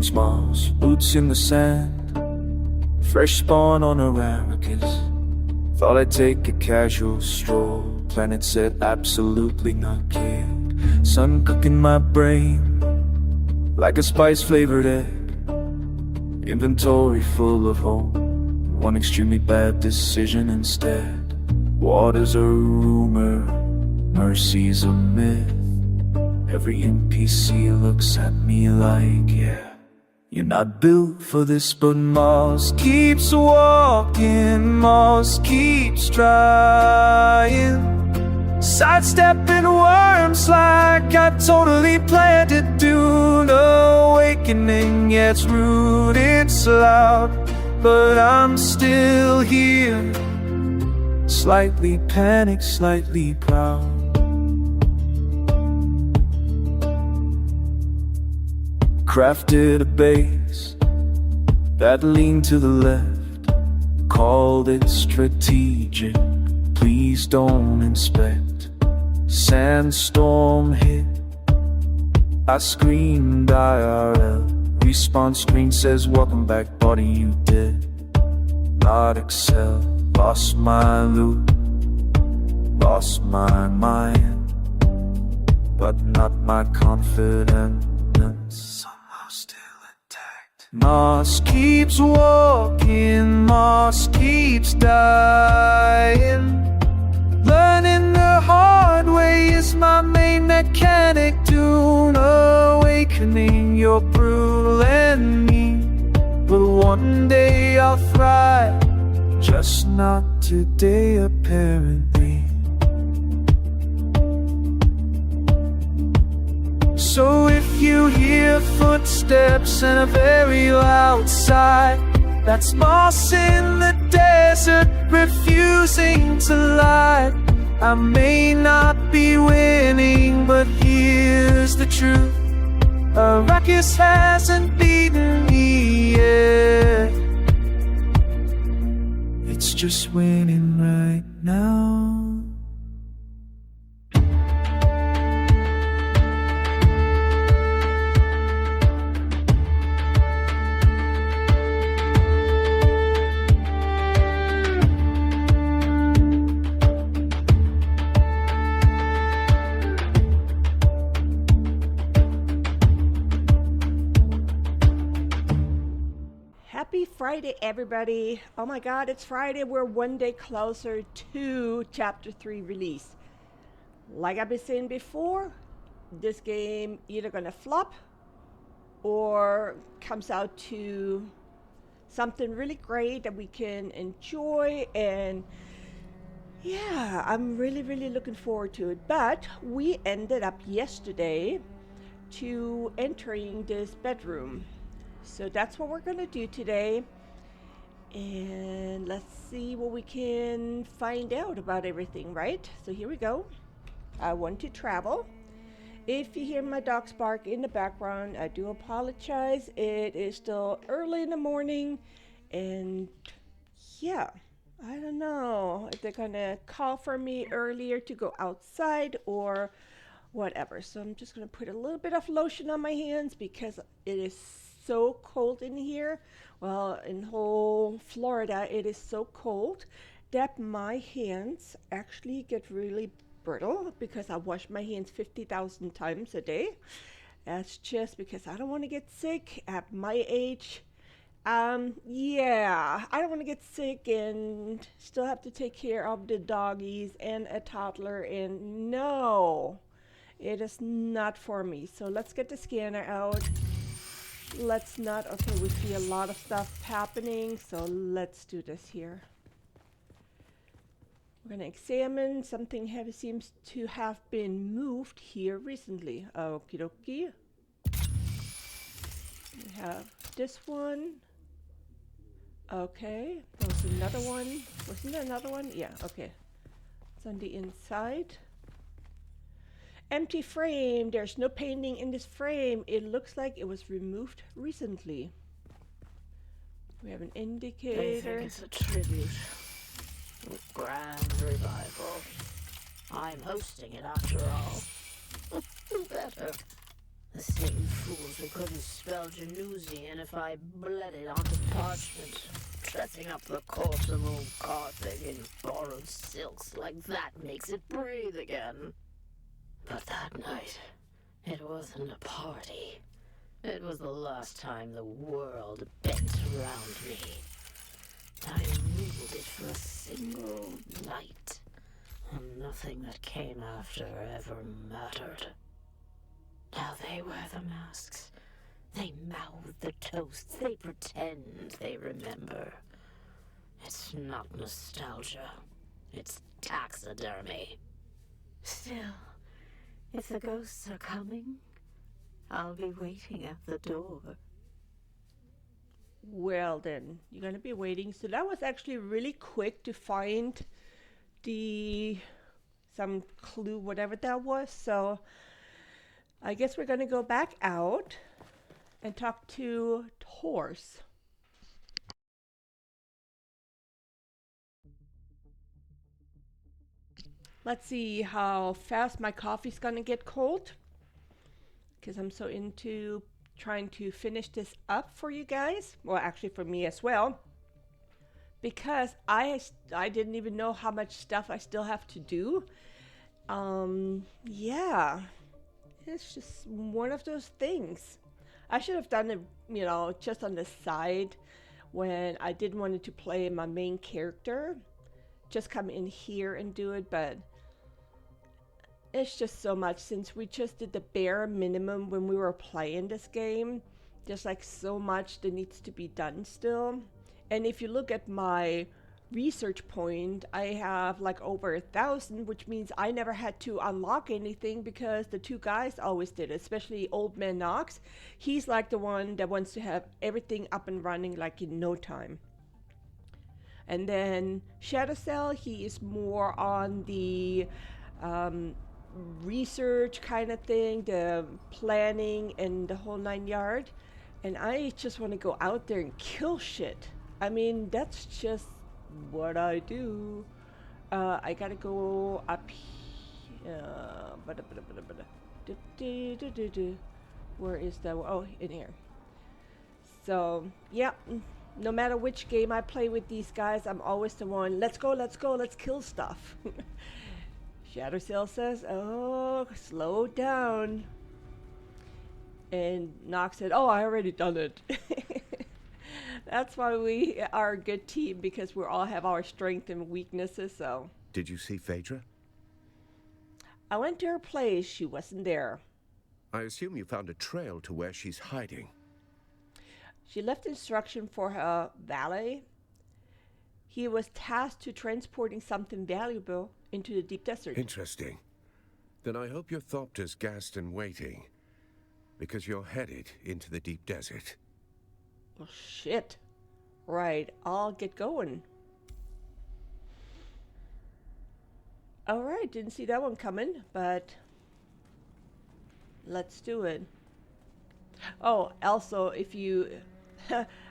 against Mars, boots in the sand, fresh spawn on Arrakis. Thought I'd take a casual stroll, planet said absolutely not cared. Sun cooking my brain like a spice-flavored egg. Inventory full of hope, one extremely bad decision instead. Water's a rumor, mercy's a myth. Every NPC looks at me like, yeah, you're not built for this. But Mars keeps walking, Mars keeps trying, sidestepping worms like I totally planned to do. No awakening, yeah, it's rude, it's loud, but I'm still here, slightly panicked, slightly proud. Crafted a base that leaned to the left, called it strategic, please don't inspect. Sandstorm hit, I screamed IRL. Respawn screen says welcome back buddy, you did not excel. Lost my loot, lost my mind, but not my confidence. Mars keeps walking, Mars keeps dying. Learning the hard way is my main mechanic. Dune awakening, you're brutal and mean, but one day I'll thrive, just not today apparently. So if you hear footsteps and a very loud sigh, that's Mars in the desert, refusing to lie. I may not be winning, but here's the truth: Arrakis hasn't beaten me yet. It's just winning right now. Happy Friday, everybody. Oh my God, it's Friday. We're one day closer to Chapter 3 release. Like I've been saying before, this game either gonna flop or comes out to something really great that we can enjoy. And yeah, I'm really looking forward to it. But we ended up yesterday to entering this bedroom. So that's what we're gonna do today, and let's see what we can find out about everything, right? So here we go. I want to travel. If you hear my dogs bark in the background, I do apologize. It is still early in the morning, and yeah, I don't know if they're gonna call for me earlier to go outside or whatever. So I'm just gonna put a little bit of lotion on my hands because it is so cold in here. Well, in whole Florida it is so cold that my hands actually get really brittle because I wash my hands 50,000 times a day. That's just because I don't want to get sick at my age. Yeah, I don't want to get sick and still have to take care of the doggies and a toddler, and no, it is not for me. So let's get the scanner out. Let's not, okay, we see a lot of stuff happening, so let's do this here. We're gonna examine something heavy seems to have been moved here recently. Okie dokie. We have this one. Okay, there was another one. Wasn't there another one? Yeah, okay. It's on the inside. Empty frame. There's no painting in this frame. It looks like it was removed recently. We have an indicator. They think it's a tribute. A grand revival. I'm hosting it after all. Better. The same fools who couldn't spell Januzzian if I bled it onto parchment. Dressing up the corpse of old Carthage in borrowed silks like that makes it breathe again. But that night, it wasn't a party. It was the last time the world bent around me. I ruled it for a single night, and nothing that came after ever mattered. Now they wear the masks. They mouth the toasts. They pretend they remember. It's not nostalgia. It's taxidermy. Still, if the ghosts are coming, I'll be waiting at the door. Well then, you're gonna be waiting. So that was actually really quick to find some clue, whatever that was. So I guess we're gonna go back out and talk to Torse. Let's see how fast my coffee's gonna get cold, because I'm so into trying to finish this up for you guys. Well, actually for me as well, because I didn't even know how much stuff I still have to do. Yeah, it's just one of those things. I should have done it, just on the side when I didn't want it to play my main character. Just come in here and do it, but it's just so much since we just did the bare minimum when we were playing this game. There's like so much that needs to be done still. And if you look at my research point, I have like over 1,000, which means I never had to unlock anything because the two guys always did it, especially Old Man Knox. He's like the one that wants to have everything up and running like in no time. And then Shadow Cell, he is more on the research kind of thing, the planning and the whole 9 yard. And I just want to go out there and kill shit. I mean, that's just what I do. I gotta go up here. Where is that? Oh, in here. So, yeah. No matter which game I play with these guys, I'm always the one, let's go, let's kill stuff. Shadow Cell says, oh, slow down. And Nox said, oh, I already done it. That's why we are a good team, because we all have our strengths and weaknesses, so. Did you see Phaedra? I went to her place, she wasn't there. I assume you found a trail to where she's hiding. She left instruction for her valet. He was tasked to transporting something valuable into the deep desert. Interesting. Then I hope your Thopter's gassed and waiting, because you're headed into the deep desert. Oh, shit. Right, I'll get going. Alright, didn't see that one coming, but let's do it. Oh, also, if you...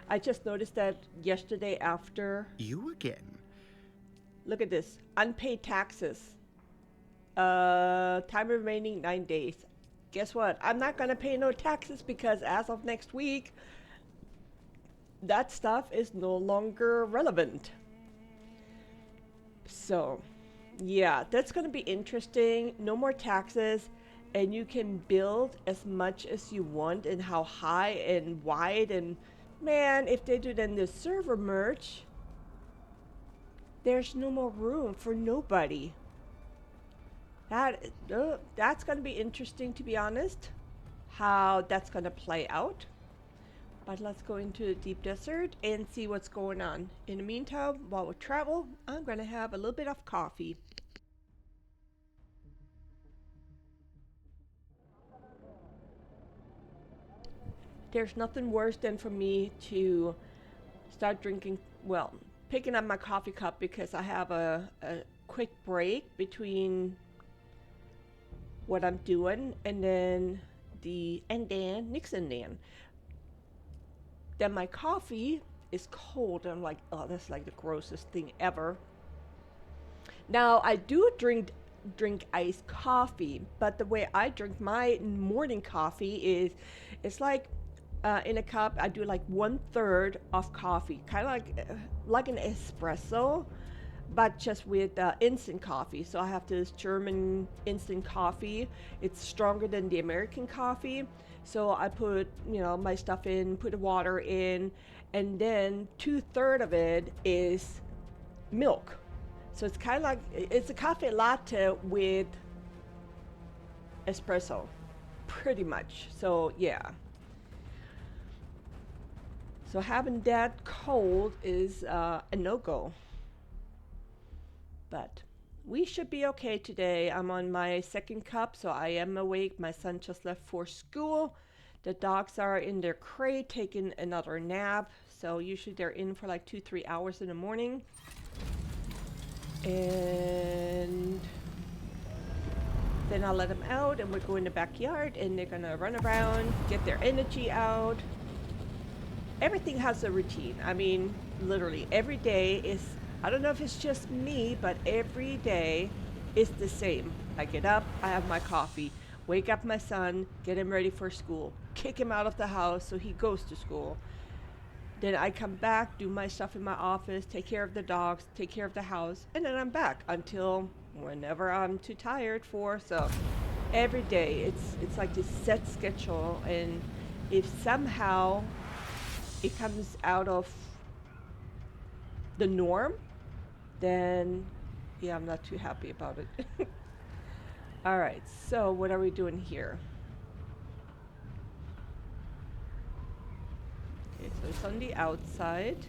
I just noticed that yesterday after... You again? Look at this. Unpaid taxes. Time remaining 9 days. Guess what? I'm not gonna pay no taxes because as of next week, that stuff is no longer relevant. So, yeah, that's gonna be interesting. No more taxes, and you can build as much as you want and how high and wide. And man, if they do then the server merge, there's no more room for nobody. That's gonna be interesting, to be honest, how that's gonna play out. But let's go into the deep desert and see what's going on. In the meantime, while we travel, I'm gonna have a little bit of coffee. There's nothing worse than for me to start drinking, well, picking up my coffee cup because I have a quick break between what I'm doing and then Nixon Dan. Then my coffee is cold and I'm like, oh, that's like the grossest thing ever. Now I do drink drink iced coffee, but the way I drink my morning coffee is it's in a cup. I do like 1/3 of coffee, kind of like an espresso, but just with instant coffee. So I have this German instant coffee. It's stronger than the American coffee. So I put, my stuff in, put the water in, and then 2/3 of it is milk. So it's kind of like, it's a coffee latte with espresso, pretty much. So yeah. So having that cold is a no-go. But we should be okay today. I'm on my second cup, so I am awake. My son just left for school. The dogs are in their crate taking another nap. So usually they're in for like 2-3 hours in the morning. And then I'll let them out and we'll go in the backyard and they're gonna run around, get their energy out. Everything has a routine. I mean, literally every day is, I don't know if it's just me, but every day is the same. I get up, I have my coffee, wake up my son, get him ready for school, kick him out of the house so he goes to school. Then I come back, do my stuff in my office, take care of the dogs, take care of the house, and then I'm back until whenever I'm too tired for. So every day it's like this set schedule, and if somehow it comes out of the norm, then yeah, I'm not too happy about it. All right, so what are we doing here? Okay, so it's on the outside.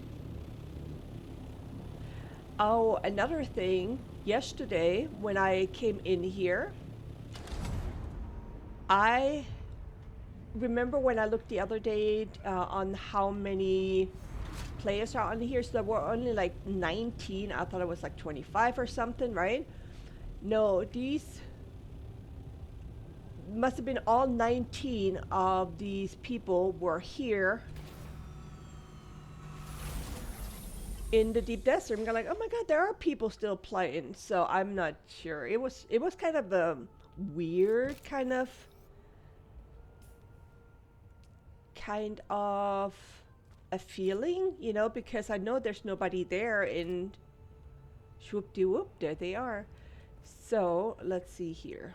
Oh, another thing, yesterday when I came in here, I remember when I looked the other day on how many players are on here. So there were only like 19. I thought it was like 25 or something, right? No, these must have been all 19 of these people were here in the deep desert. I'm like, oh my god, there are people still playing. So I'm not sure. It was kind of a weird kind of a feeling, because I know there's nobody there, and swoop-de-whoop, there they are. So let's see here.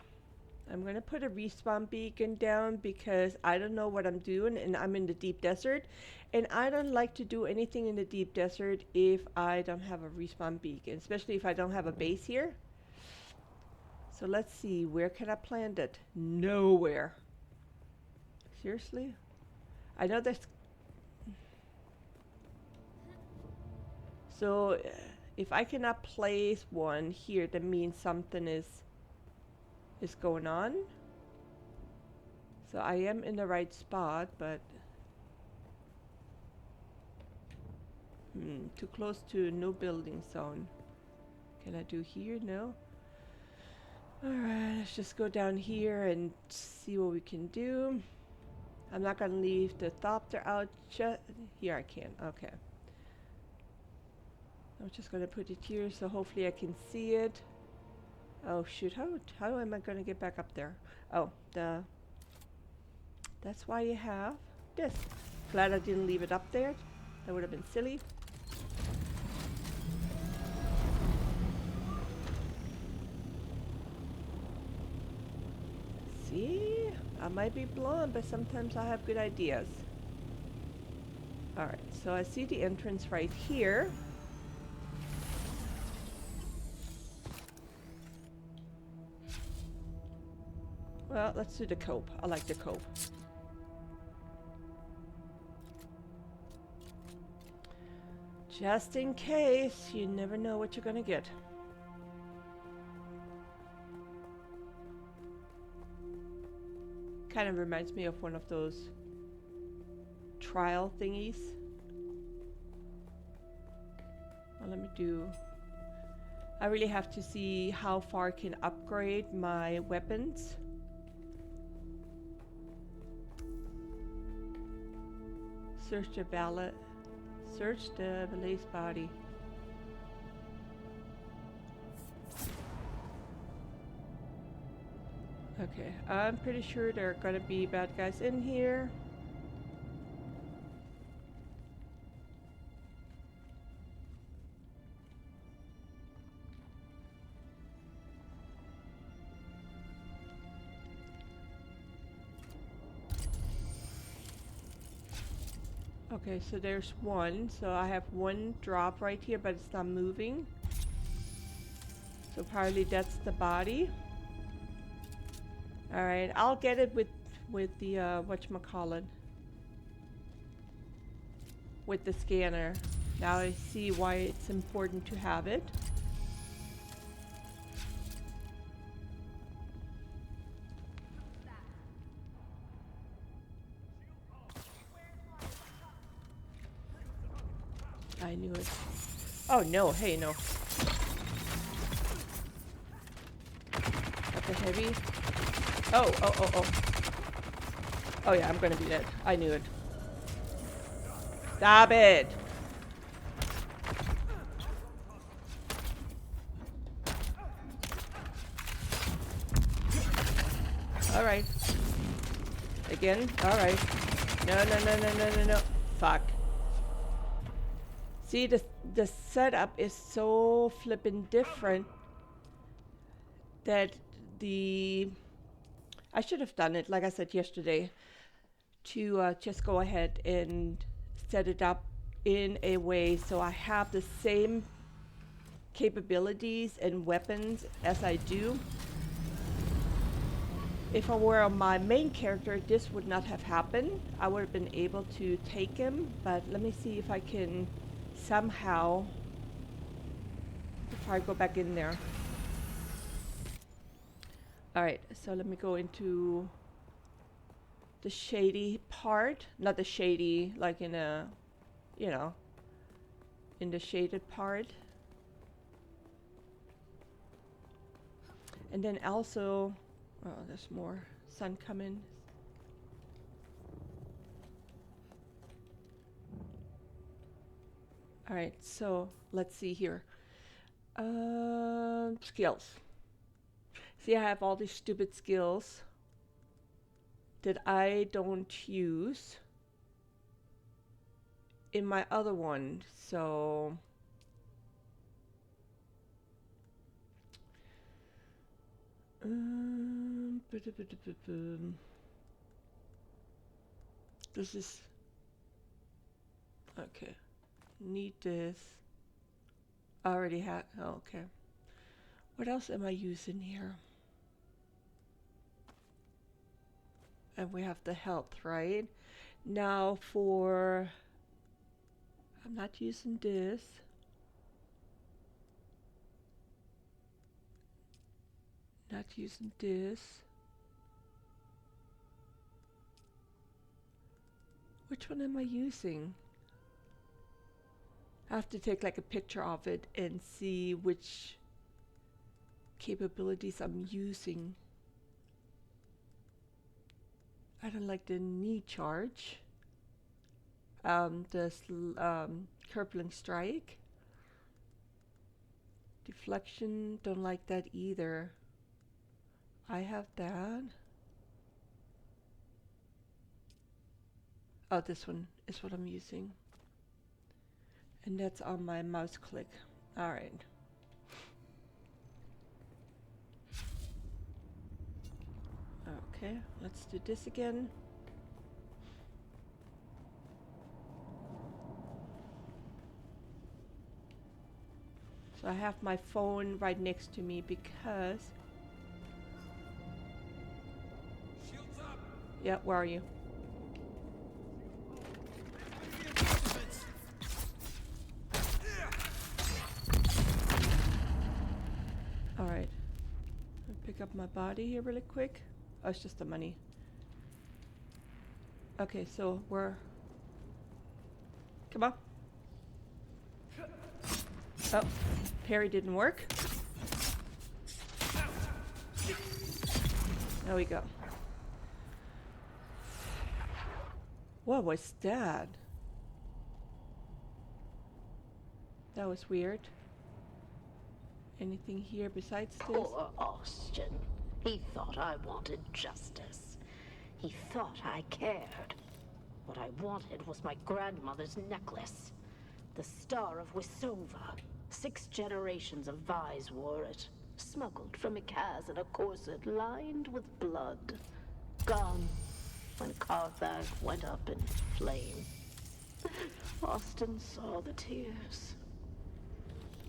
I'm gonna put a respawn beacon down because I don't know what I'm doing, and I'm in the deep desert, and I don't like to do anything in the deep desert if I don't have a respawn beacon, especially if I don't have a base here. So let's see, where can I plant it? Nowhere. Seriously? I know there's... So if I cannot place one here, that means something is going on. So I am in the right spot, but too close to no building zone. Can I do here? No. Alright, let's just go down here and see what we can do. I'm not gonna leave the thopter out here. I can. Okay. I'm just gonna put it here so hopefully I can see it. Oh shoot, how am I gonna get back up there? Oh, that's why you have this. Glad I didn't leave it up there. That would have been silly. See? I might be blonde, but sometimes I have good ideas. Alright, so I see the entrance right here. Well, let's do the cope. I like the cope. Just in case, you never know what you're gonna get. Kind of reminds me of one of those trial thingies. Well, let me do... I really have to see how far I can upgrade my weapons. Search the Valet's body. Okay, I'm pretty sure there are gonna be bad guys in here. Okay, so there's one. So I have one drop right here, but it's not moving. So apparently that's the body. All right, I'll get it with the whatchamacallit, with the scanner. Now I see why it's important to have it. I knew it. Oh no, hey no. That's a heavy. Oh. Oh yeah, I'm gonna be dead. I knew it. Stop it! Alright. Again? Alright. No. Fuck. See, the setup is so flippin' different that I should have done it, like I said yesterday, to just go ahead and set it up in a way so I have the same capabilities and weapons as I do. If I were my main character, this would not have happened. I would have been able to take him, but let me see if I can somehow, if I go back in there. Alright, so let me go into the shady part. Not the shady, like in a, you know, in the shaded part. And then also, oh, there's more sun coming. Alright, so let's see here. Skills. See, I have all these stupid skills that I don't use in my other one, so this is okay. Need this. I already had. Oh, okay. What else am I using here? And we have the health, right? Now for, I'm not using this. Not using this. Which one am I using? I have to take like a picture of it and see which capabilities I'm using. I don't like the knee charge. The crippling strike. Deflection, don't like that either. I have that. Oh, this one is what I'm using. And that's on my mouse click. Alright. Okay, let's do this again. So I have my phone right next to me because... Shields up. Yeah, where are you? Alright. Pick up my body here really quick. Oh, it's just the money. Okay, so we're... Come on. Oh, parry didn't work. There we go. What was that? That was weird. Anything here besides this? Poor Austin. He thought I wanted justice. He thought I cared. What I wanted was my grandmother's necklace. The Star of Wisova. 6 generations of Vais wore it. Smuggled from Ikaz in a corset lined with blood. Gone when Carthage went up in flame. Austin saw the tears.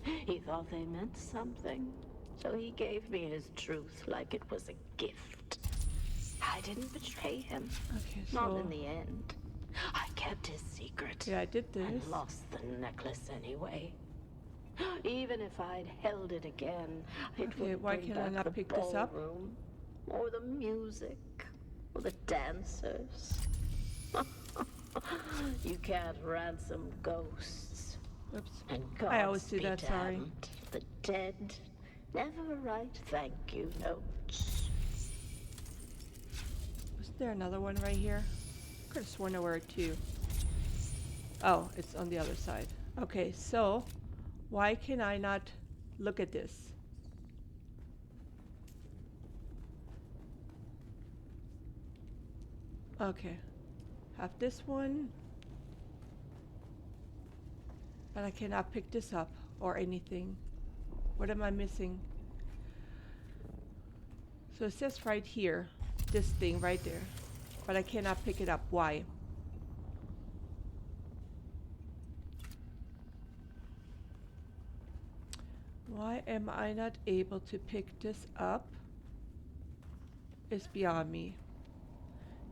He thought they meant something, so he gave me his truth like it was a gift. I didn't betray him. Okay, Not so in the end. I kept his secret. yeah, I did this. And lost the necklace anyway. Even if I'd held it again, it Okay, wouldn't why bring can I back not the pick this up? ballroom, or the music, or the dancers. You can't ransom ghosts. Oops. And I always gods do be that, sorry. damned. The dead never write thank you notes. Was there another one right here? Could have sworn there were 2. Oh, it's on the other side. Okay, so why can I not look at this? Okay. Have this one. But I cannot pick this up or anything. What am I missing? So it says right here, this thing right there. But I cannot pick it up. Why? Why am I not able to pick this up? It's beyond me.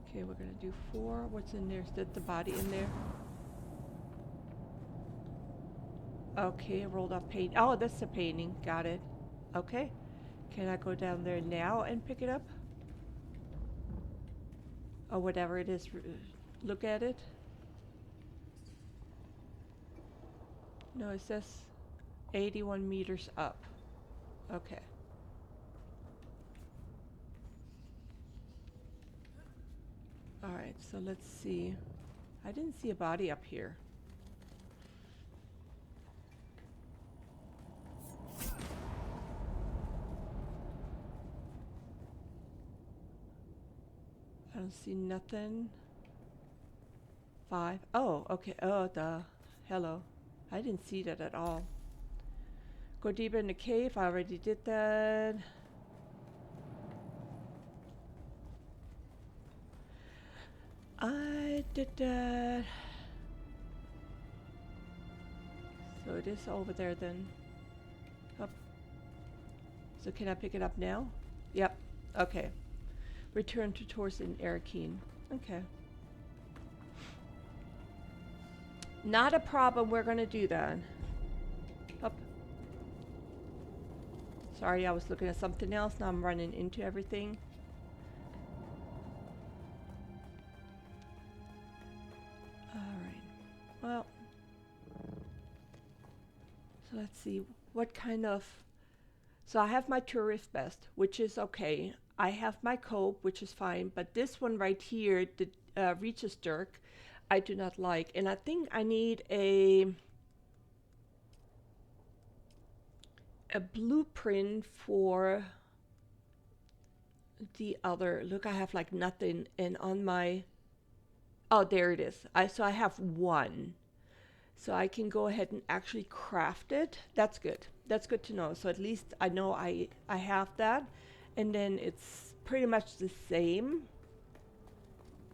Okay, we're gonna do 4. What's in there? Is that the body in there? Okay, rolled up paint. Oh, that's the painting. Got it. Okay. Can I go down there now and pick it up? Or whatever it is. Look at it. No, it says 81 meters up. Okay. Alright, so let's see. I didn't see a body up here. I don't see nothing. 5. Oh, okay. Oh, duh. Hello. I didn't see that at all. Go deeper in the cave. I already did that. I did that. So it is over there then. Up. So can I pick it up now? Yep. Okay. Return to Torus in Arakeen. Okay. Not a problem. We're going to do that. Up. Sorry, I was looking at something else. Now I'm running into everything. Alright. Well. So let's see. What kind of... So I have my tourist vest, which is okay. I have my cope, which is fine. But this one right here, the reaches dirk, I do not like. And I think I need a blueprint for the other. Look, I have like nothing. And on my... Oh, there it is. So I have 1. So I can go ahead and actually craft it. That's good. That's good to know. So at least I know I have that. And then it's pretty much the same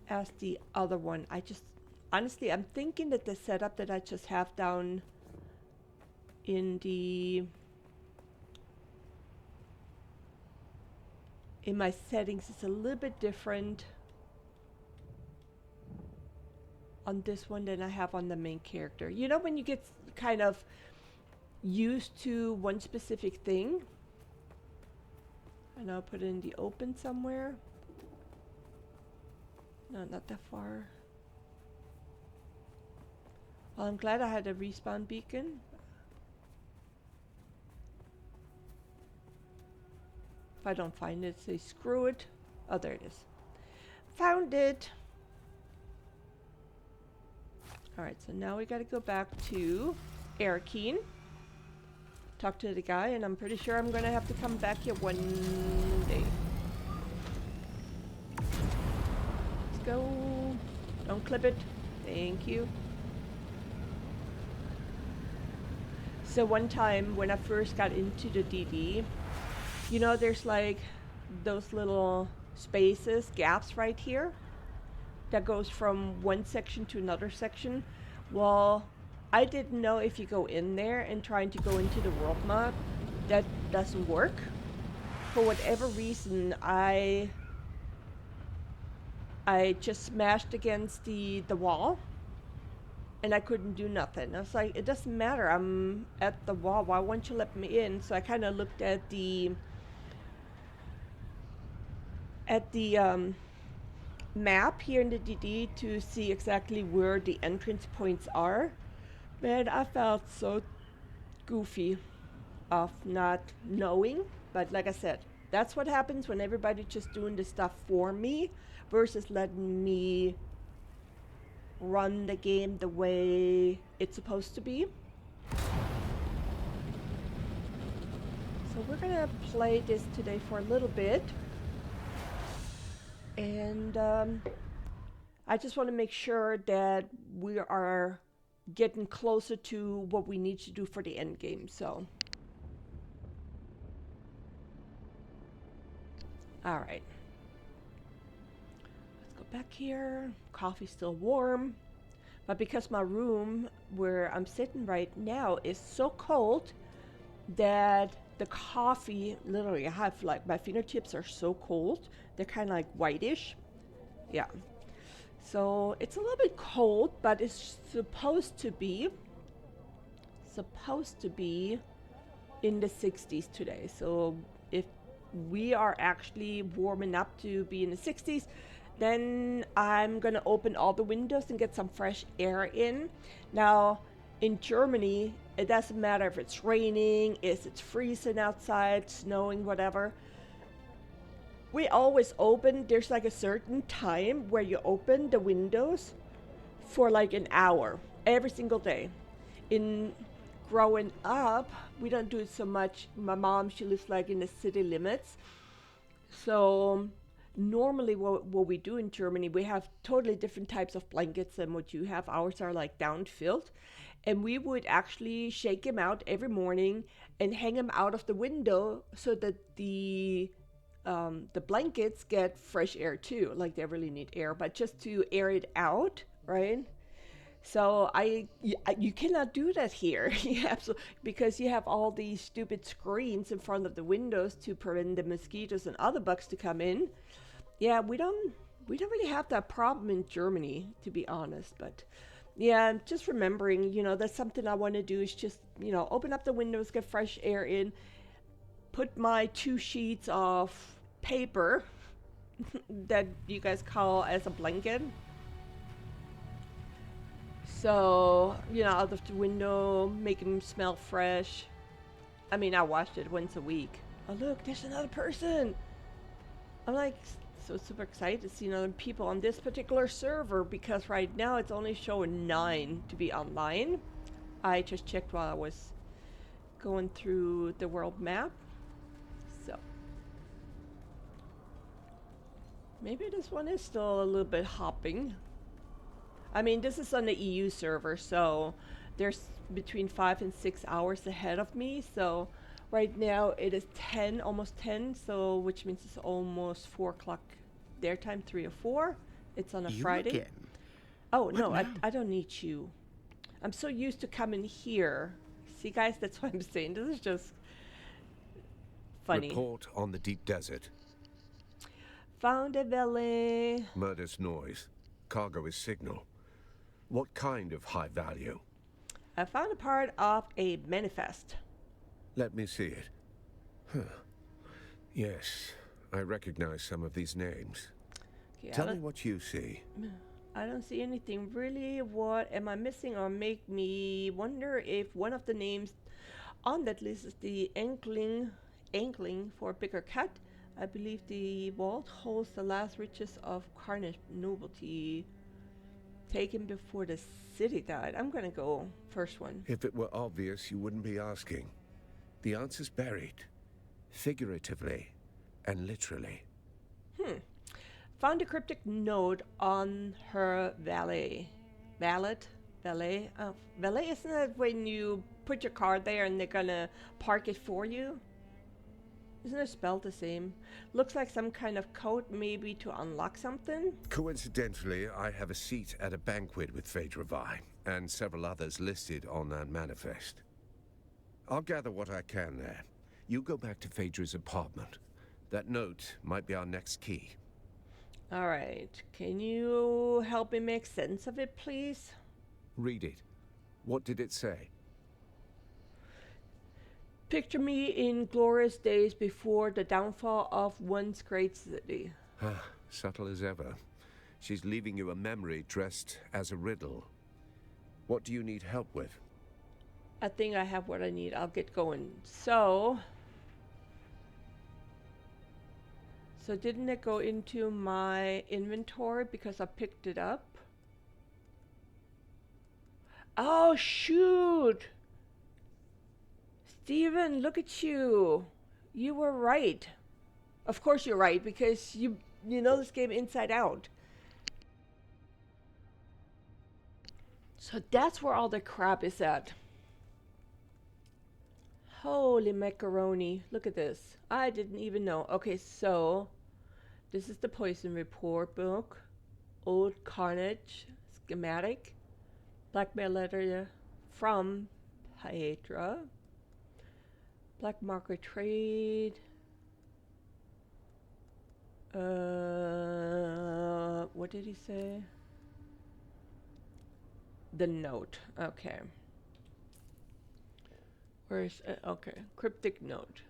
as the other one. I just... Honestly, I'm thinking that the setup that I just have down in the... in my settings is a little bit different on this one than I have on the main character. You know, when you get kind of used to one specific thing. And I'll put it in the open somewhere. No, not that far. Well, I'm glad I had a respawn beacon. If I don't find it, say screw it. Oh, there it is. Found it. Alright, so now we gotta go back to Arakeen. Talk to the guy, and I'm pretty sure I'm gonna have to come back here one day. go. Don't clip it. Thank you. So one time when I first got into the DD, you know, there's like those little spaces, gaps right here that goes from one section to another section. Well, I didn't know if you go in there and trying to go into the world map, that doesn't work. For whatever reason, I just smashed against the wall and I couldn't do nothing. I was like, it doesn't matter, I'm at the wall, why won't you let me in? So I kind of looked at the map here in the DD to see exactly where the entrance points are. Man, I felt so goofy of not knowing. But like I said, that's what happens when everybody's just doing the stuff for me versus letting me run the game the way it's supposed to be. So we're gonna play this today for a little bit. And I just want to make sure that we are getting closer to what we need to do for the end game. So, all right, let's go back here. Coffee's still warm, but because my room where I'm sitting right now is so cold that the coffee, literally I have like my fingertips are so cold, they're kind of like whitish. Yeah, so it's a little bit cold, but it's supposed to be in the 60s today. So if we are actually warming up to be in the 60s, then I'm gonna open all the windows and get some fresh air in. Now in Germany, it doesn't matter if it's raining, if it's freezing outside, snowing, whatever. We always open, there's like a certain time where you open the windows for like an hour every single day. In growing up, we don't do it so much. My mom, she lives like in the city limits. So normally what we do in Germany, we have totally different types of blankets than what you have. Ours are like down filled. And we would actually shake them out every morning and hang them out of the window so that the blankets get fresh air too. Like they really need air, but just to air it out, right? So you cannot do that here. You absolutely, because you have all these stupid screens in front of the windows to prevent the mosquitoes and other bugs to come in. Yeah, we don't really have that problem in Germany, to be honest. But yeah, just remembering, you know, that's something I want to do is just, you know, open up the windows, get fresh air in, put my 2 sheets of paper that you guys call as a blanket. So, you know, out of the window, make them smell fresh. I mean, I washed it once a week. Oh, look, there's another person. I'm like so super excited to see other people on this particular server because right now it's only showing 9 to be online. I just checked while I was going through the world map. So maybe this one is still a little bit hopping. I mean, this is on the EU server, so there's between 5 and 6 hours ahead of me. So right now it is 10, almost 10, so which means it's almost 4 o'clock their time, 3 or 4. It's on a Friday. Again. Oh, no, I don't need you. I'm so used to coming here. See, guys, that's what I'm saying. This is just funny. Report on the deep desert. Found a valley. Murder's noise. Cargo is signal. What kind of high value? I found a part of a manifest. Let me see it. Huh. Yes, I recognize some of these names. Okay, Tell me what you see. I don't see anything really. What am I missing or make me wonder if one of the names on that list is the Ankling for a bigger cut. I believe the vault holds the last riches of Carnage nobility taken before the city died. I'm gonna go first one. If it were obvious, you wouldn't be asking. The answer's buried, figuratively and literally. Found a cryptic note on her valet. Valet? Valet? Valet, isn't it when you put your car there and they're gonna park it for you? Isn't it spelled the same? Looks like some kind of code, maybe to unlock something? Coincidentally, I have a seat at a banquet with Phaedra Vi, and several others listed on that manifest. I'll gather what I can there. You go back to Phaedra's apartment. That note might be our next key. Alright, can you help me make sense of it, please? Read it. What did it say? Picture me in glorious days before the downfall of once great city. Ah, subtle as ever. She's leaving you a memory dressed as a riddle. What do you need help with? I think I have what I need. I'll get going. So didn't it go into my inventory because I picked it up? Oh, shoot! Steven, look at you. You were right. Of course you're right, because you know this game inside out. So that's where all the crap is at. Holy macaroni. Look at this. I didn't even know. Okay, so this is the poison report book. Old Carnage schematic. Blackmail letter from Phaedra. Black market trade. What did he say? The note. Okay. Where's okay, cryptic note.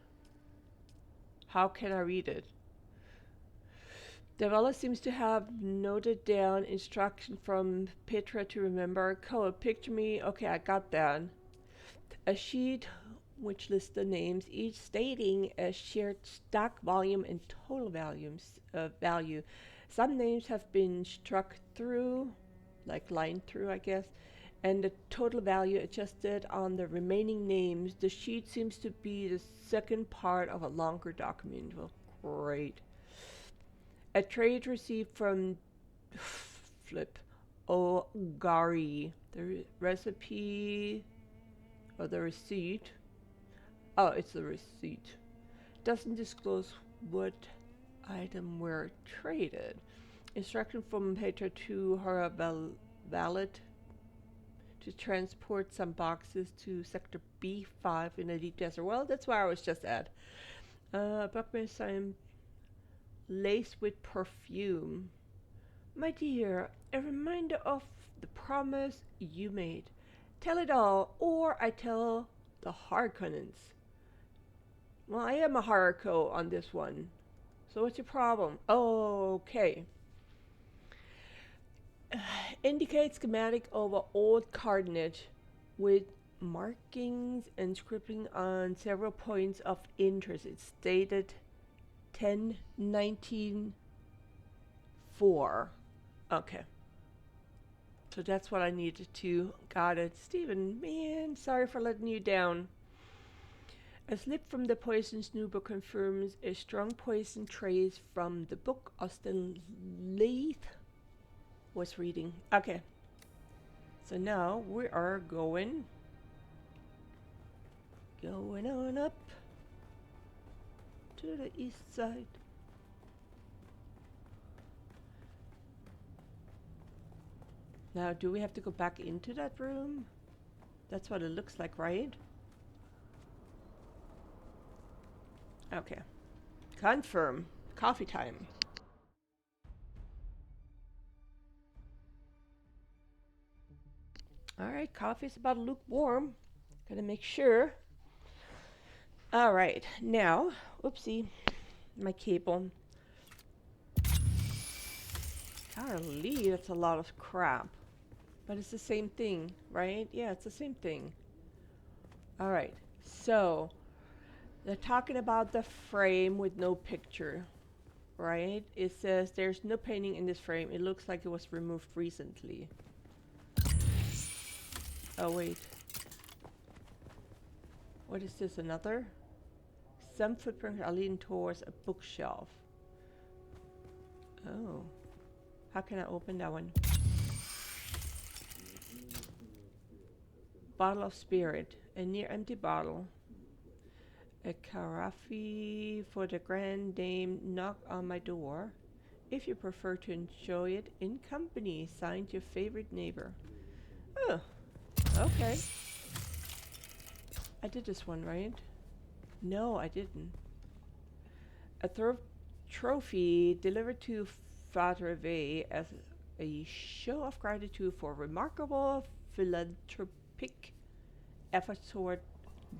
How can I read it? Developer seems to have noted down instruction from Petra to remember code. Picture me. Okay, I got that. A sheet which lists the names, each stating a shared stock volume and total value. Some names have been struck through, like lined through, I guess, and the total value adjusted on the remaining names. The sheet seems to be the second part of a longer document. Well, great. A trade received from Flip Ogari. The recipe or the receipt. Oh, it's the receipt. Doesn't disclose what item were traded. Instruction from Petra to her valet to transport some boxes to Sector B5 in the deep desert. Well, that's where I was just at. Buckman sign laced with perfume. My dear, a reminder of the promise you made. Tell it all, or I tell the Harkonnens. Well, I am a Harco on this one. So what's your problem? Okay. Indicate schematic of an old carnage with markings and scribbling on several points of interest. It's dated 10/19/4. Okay. So that's what I needed to. Got it. Stephen, man, sorry for letting you down. A slip from the poison snooper confirms a strong poison trace from the book Austin Leith was reading. Okay. So now we are going on up to the east side. Now, do we have to go back into that room? That's what it looks like, right? Okay. Confirm. Coffee time. Alright, coffee's about lukewarm. Gotta make sure. Alright, now, oopsie, my cable. Golly, that's a lot of crap. But it's the same thing, right? Yeah, it's the same thing. Alright, so they're talking about the frame with no picture, right? It says there's no painting in this frame. It looks like it was removed recently. Oh, wait. What is this, another? Some footprints are leading towards a bookshelf. Oh. How can I open that one? Bottle of spirit. A near empty bottle. A carafe for the grand dame knock on my door. If you prefer to enjoy it in company, signed your favorite neighbor. Oh, okay. I did this one, right? No, I didn't. A trophy delivered to Father Vey as a show of gratitude for remarkable philanthropic efforts toward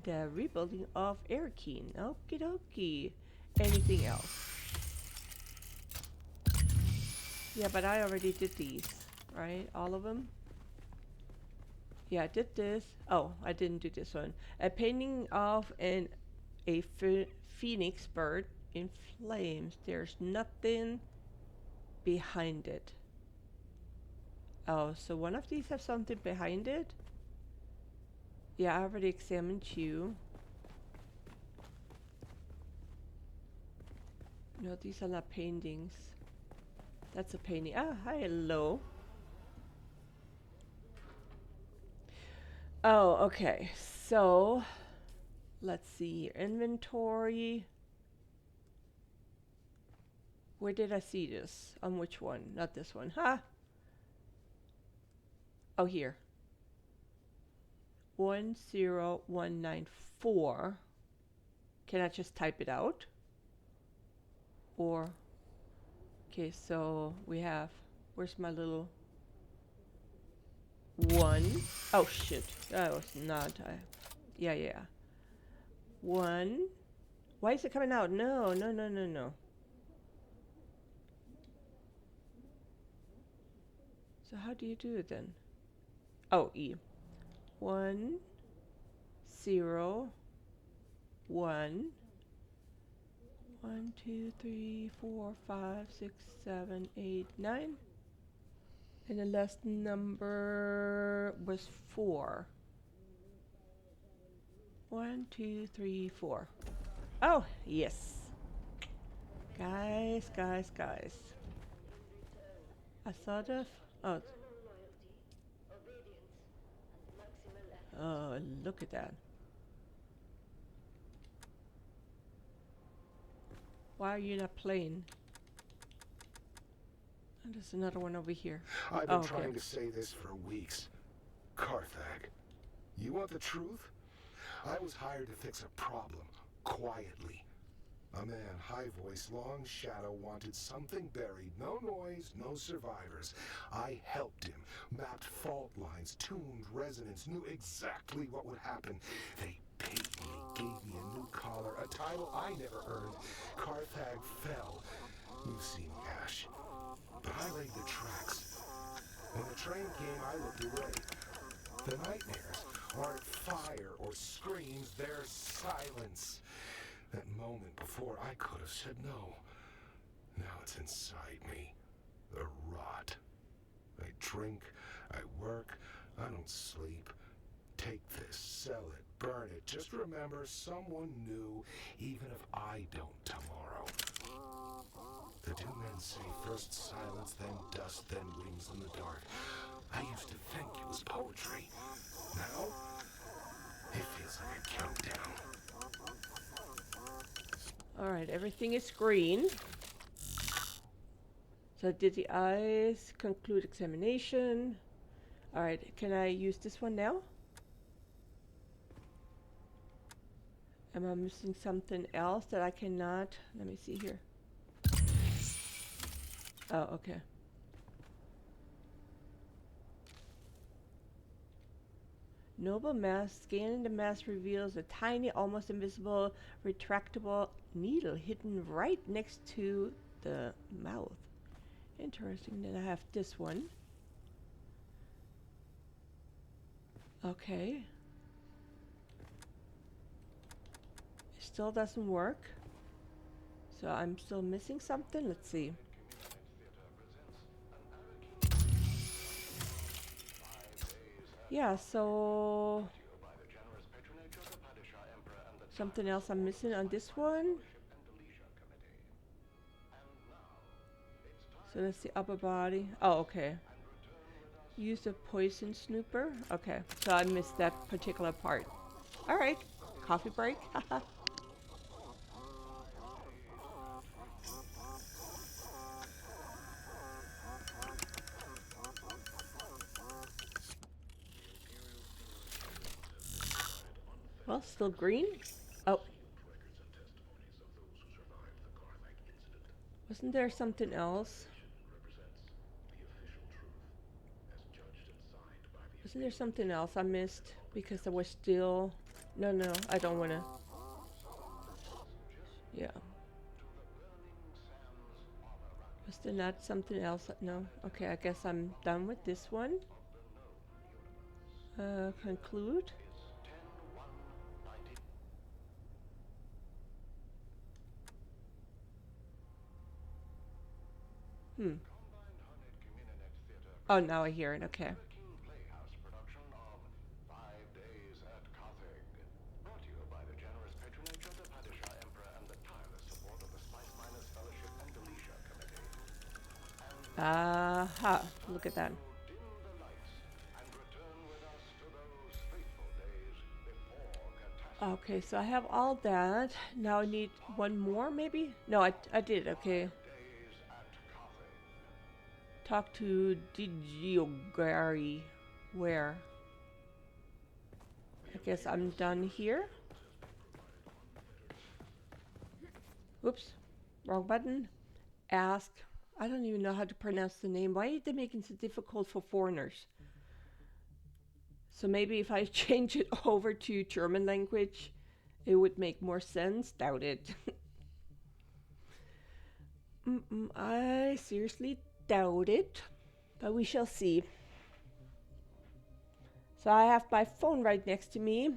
the rebuilding of Erkine. Okie dokie. Anything else? Yeah, but I already did these, right? All of them? Yeah, I did this. Oh, I didn't do this one. A painting of a phoenix bird in flames. There's nothing behind it. Oh, so one of these have something behind it? Yeah, I already examined you. No, these are not paintings. That's a painting. Ah, hi, hello. Oh, okay. So, let's see. Inventory. Where did I see this? On which one? Not this one. Ha! Oh, here. 10194. Can I just type it out? Or, okay, so we have, where's my little one? Oh, shit. That was not, yeah. One. Why is it coming out? No. So how do you do it then? Oh, E. 1, 0, 1. 1, 2, 3, 4, 5, 6, 7, 8, 9. And the last number was 4. 1, 2, 3, 4. Oh, yes. Guys. I saw the. Oh. Oh, look at that. Why are you not playing? And there's another one over here. I've been trying to say this for weeks. Carthag, you want the truth? I was hired to fix a problem, quietly. A man, high voice, long shadow, wanted something buried. No noise, no survivors. I helped him, mapped fault lines, tuned resonance, knew exactly what would happen. They paid me, gave me a new collar, a title I never earned. Carthag fell. You've seen Ash. But I laid the tracks. When the train came, I looked away. The nightmares aren't fire or screams, they're silence. That moment before, I could have said no. Now it's inside me. The rot. I drink, I work, I don't sleep. Take this, sell it, burn it. Just remember, someone knew, even if I don't tomorrow. The two men say first silence, then dust, then wings in the dark. I used to think it was poetry. Now, it feels like a countdown. Alright, everything is green. So did the eyes conclude examination? Alright, can I use this one now? Am I missing something else that I cannot? Let me see here. Oh, okay. Noble mask. Scanning the mask reveals a tiny, almost invisible, retractable needle hidden right next to the mouth. Interesting. Then I have this one. Okay. It still doesn't work. So I'm still missing something. Let's see. Yeah, so something else I'm missing on this one. So that's the upper body. Oh, okay. Use a poison snooper. Okay, so I missed that particular part. All right, coffee break. Well, still green. Oh, wasn't there something else? Wasn't there something else I missed because there was still? No, no, I don't wanna. Yeah. Was there not something else? No. Okay, I guess I'm done with this one. Conclude. Hmm. Oh, now I hear it. Okay. Aha. Look at that. Okay, so I have all that. Now I need one more, maybe? No, I did. Okay. Talk to Digiogari. Where? I guess I'm done here. Oops. Wrong button. Ask. I don't even know how to pronounce the name. Why are they making it so difficult for foreigners? So maybe if I change it over to German language, it would make more sense. Doubt it. I seriously doubt it. But we shall see. So I have my phone right next to me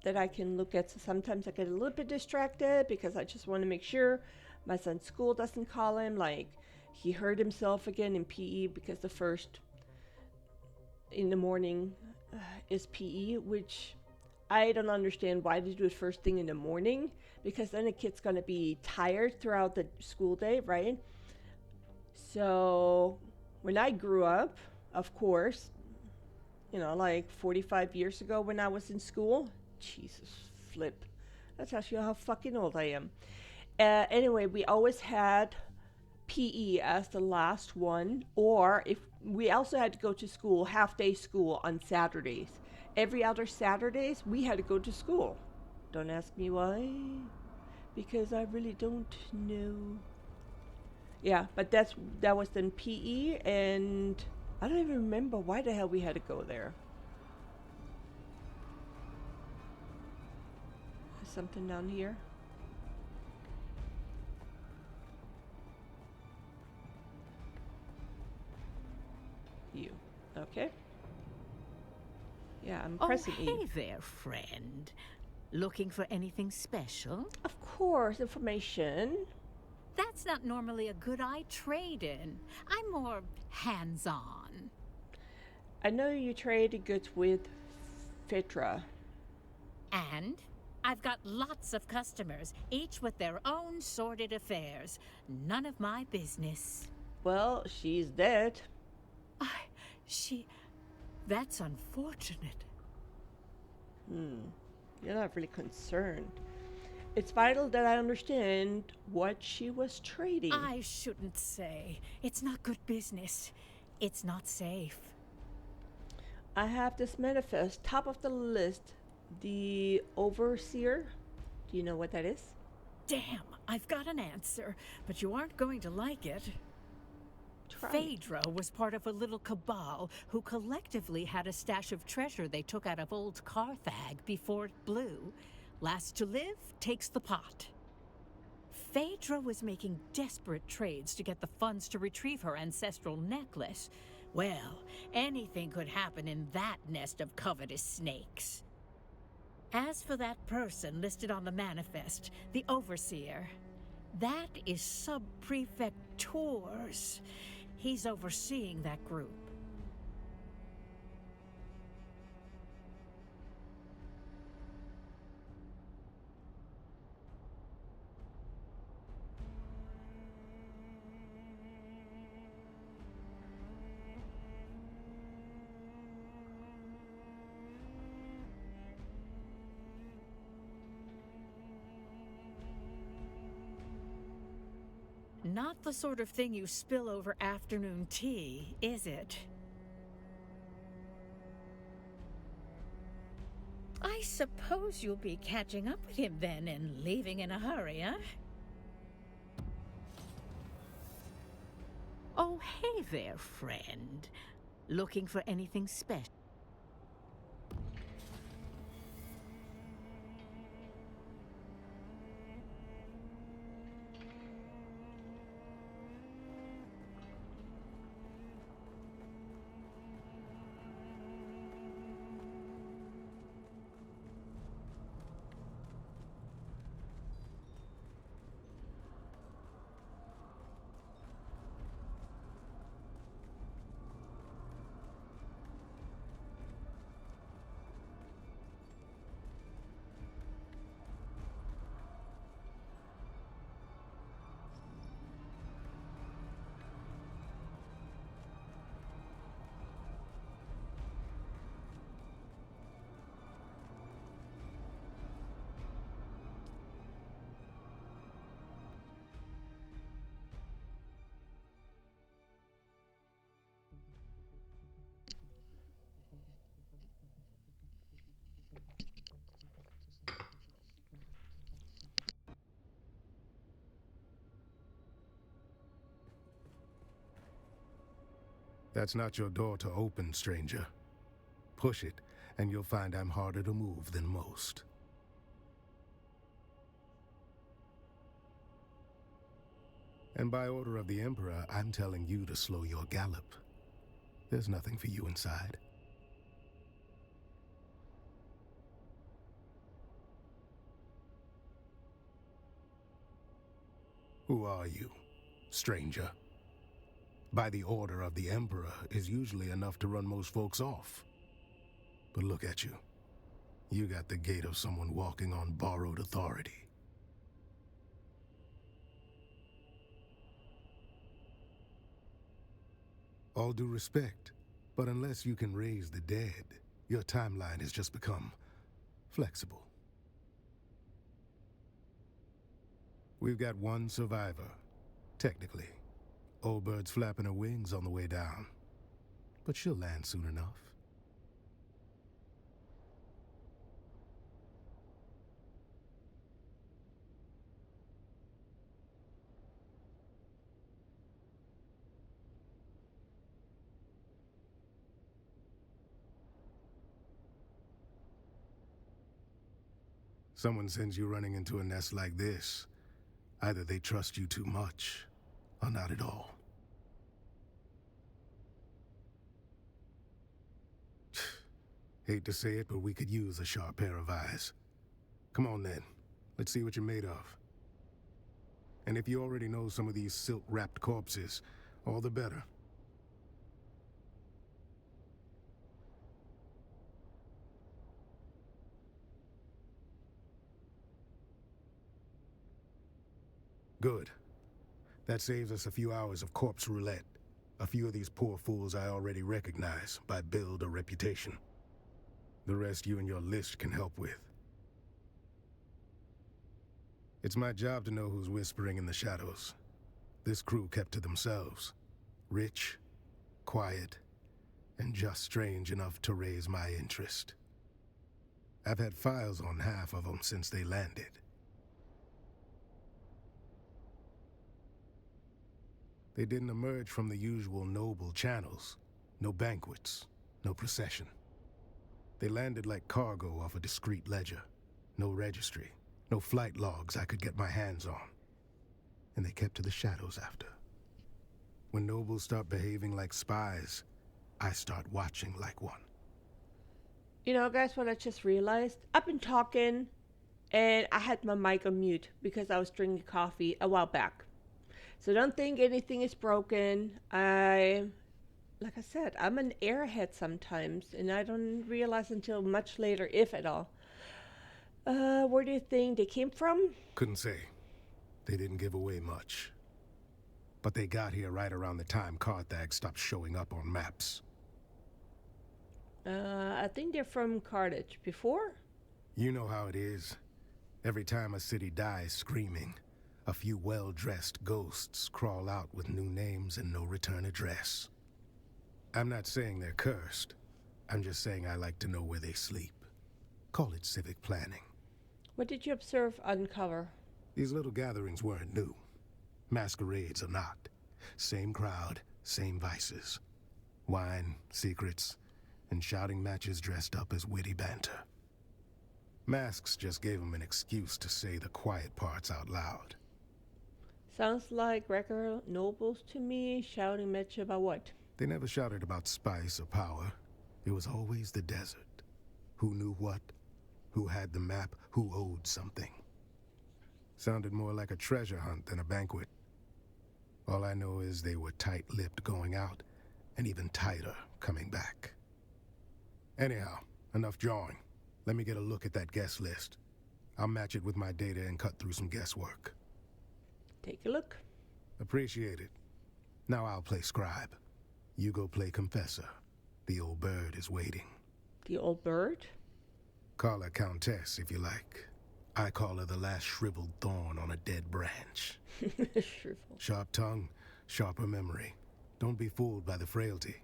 that I can look at. So sometimes I get a little bit distracted because I just want to make sure my son's school doesn't call him like he hurt himself again in PE because the first in the morning is PE, which I don't understand why they do it first thing in the morning because then the kid's going to be tired throughout the school day, right? So when I grew up, of course, you know, like 45 years ago when I was in school, Jesus flip. That's actually how fucking old I am. Anyway, we always had PE as the last one, or if we also had to go to school, half day school on Saturdays. Every other Saturdays, we had to go to school. Don't ask me why, because I really don't know. Yeah, but that was then PE, and I don't even remember why the hell we had to go there. There's something down here. You. Okay. Yeah, I'm pressing E. Hey there, friend. Looking for anything special? Of course, information. That's not normally a good I trade in. I'm more hands-on. I know you trade goods with Fitra. And I've got lots of customers, each with their own sordid affairs. None of my business. Well, she's dead. That's unfortunate. You're not really concerned. It's vital that I understand what she was trading. I shouldn't say. It's not good business. It's not safe. I have this manifest, top of the list, the Overseer. Do you know what that is? Damn, I've got an answer, but you aren't going to like it. Phaedra was part of a little cabal who collectively had a stash of treasure they took out of old Carthag before it blew. Last to live takes the pot. Phaedra was making desperate trades to get the funds to retrieve her ancestral necklace. Well, anything could happen in that nest of covetous snakes. As for that person listed on the manifest, the Overseer, that is Sub-Prefect Tours. He's overseeing that group. Not the sort of thing you spill over afternoon tea, is it? I suppose you'll be catching up with him then and leaving in a hurry, huh? Oh, hey there, friend. Looking for anything special? That's not your door to open, stranger. Push it, and you'll find I'm harder to move than most. And by order of the Emperor, I'm telling you to slow your gallop. There's nothing for you inside. Who are you, stranger? By the order of the Emperor is usually enough to run most folks off. But look at you. You got the gait of someone walking on borrowed authority. All due respect, but unless you can raise the dead, your timeline has just become flexible. We've got one survivor, technically. Old bird's flapping her wings on the way down. But she'll land soon enough. Someone sends you running into a nest like this. Either they trust you too much, or not at all. Hate to say it, but we could use a sharp pair of eyes. Come on then, let's see what you're made of. And if you already know some of these silk-wrapped corpses, all the better. Good. That saves us a few hours of corpse roulette. A few of these poor fools I already recognize by build or reputation. The rest you and your list can help with. It's my job to know who's whispering in the shadows. This crew kept to themselves. Rich, quiet, and just strange enough to raise my interest. I've had files on half of them since they landed. They didn't emerge from the usual noble channels. No banquets, no procession. They landed like cargo off a discreet ledger. No registry, no flight logs I could get my hands on. And they kept to the shadows after. When nobles start behaving like spies, I start watching like one. You know, guys, what I just realized? I've been talking and I had my mic on mute because I was drinking coffee a while back. So don't think anything is broken. Like I said, I'm an airhead sometimes, and I don't realize until much later, if at all. Where do you think they came from? Couldn't say. They didn't give away much. But they got here right around the time Carthage stopped showing up on maps. I think they're from Carthage. Before? You know how it is. Every time a city dies screaming, A few well-dressed ghosts crawl out with new names and no return address. I'm not saying they're cursed. I'm just saying I like to know where they sleep. Call it civic planning. What did you observe, uncover? These little gatherings weren't new. Masquerades are not. Same crowd, same vices. Wine, secrets, and shouting matches dressed up as witty banter. Masks just gave them an excuse to say the quiet parts out loud. Sounds like regular nobles to me, shouting match about what? They never shouted about spice or power. It was always the desert. Who knew what? Who had the map? Who owed something? Sounded more like a treasure hunt than a banquet. All I know is they were tight-lipped going out, and even tighter coming back. Anyhow, enough jawing. Let me get a look at that guest list. I'll match it with my data and cut through some guesswork. Take a look. Appreciate it. Now I'll play scribe. You go play confessor. The old bird is waiting. The old bird? Call her Countess if you like. I call her the last shriveled thorn on a dead branch. Shriveled. Sharp tongue, sharper memory. Don't be fooled by the frailty.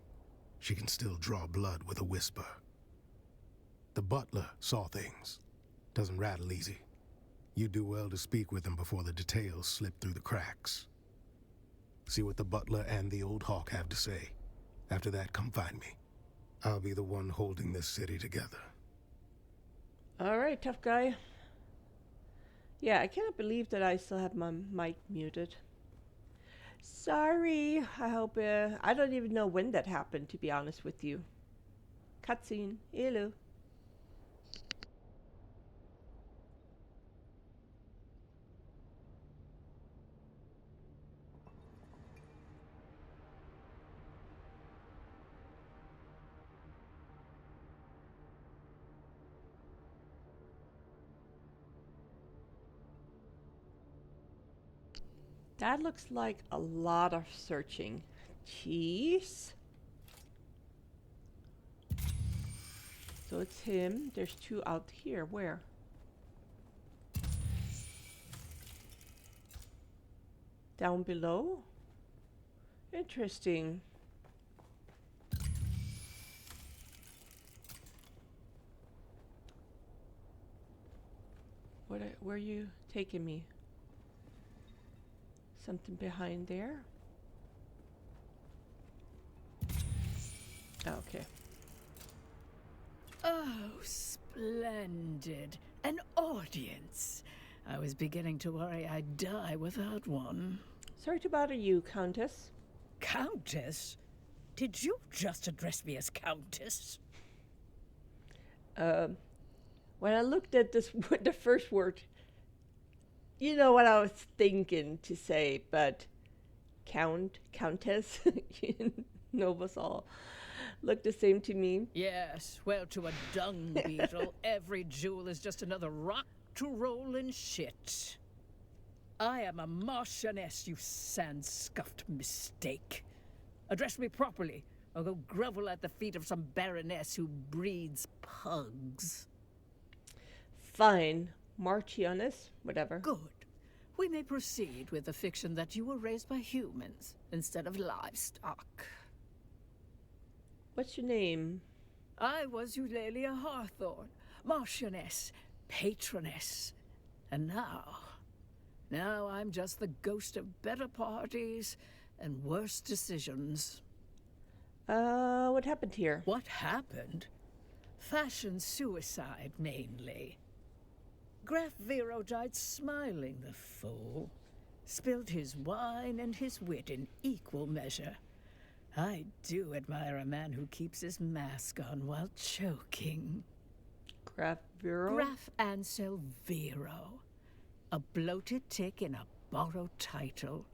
She can still draw blood with a whisper. The butler saw things. Doesn't rattle easy. You do well to speak with him before the details slip through the cracks. See what the butler and the old hawk have to say. After that, come find me. I'll be the one holding this city together. All right, tough guy. Yeah, I cannot believe that I still have my mic muted. Sorry. I hope... I don't even know when that happened, to be honest with you. Cutscene. Hello. That looks like a lot of searching. Jeez. So it's him. There's two out here. Where? Down below? Interesting. Where are you taking me? Something behind there? Okay. Oh, splendid. An audience. I was beginning to worry I'd die without one. Sorry to bother you, Countess. Countess? Did you just address me as Countess? When I looked at this, the first word, you know what I was thinking to say, but Countess, Novus all look the same to me. Yes, well, to a dung beetle, every jewel is just another rock to roll in shit. I am a Marchioness, you sand-scuffed mistake. Address me properly, or go grovel at the feet of some baroness who breeds pugs. Fine. Marchioness, whatever. Good. We may proceed with the fiction that you were raised by humans instead of livestock. What's your name? I was Eulalia Hawthorne, Marchioness, patroness. And now I'm just the ghost of better parties and worse decisions. What happened here? What happened? Fashion suicide, mainly. Graf Vero died smiling, the fool. Spilled his wine and his wit in equal measure. I do admire a man who keeps his mask on while choking. Graf Vero? Graf Ansel Vero. A bloated tick in a borrowed title.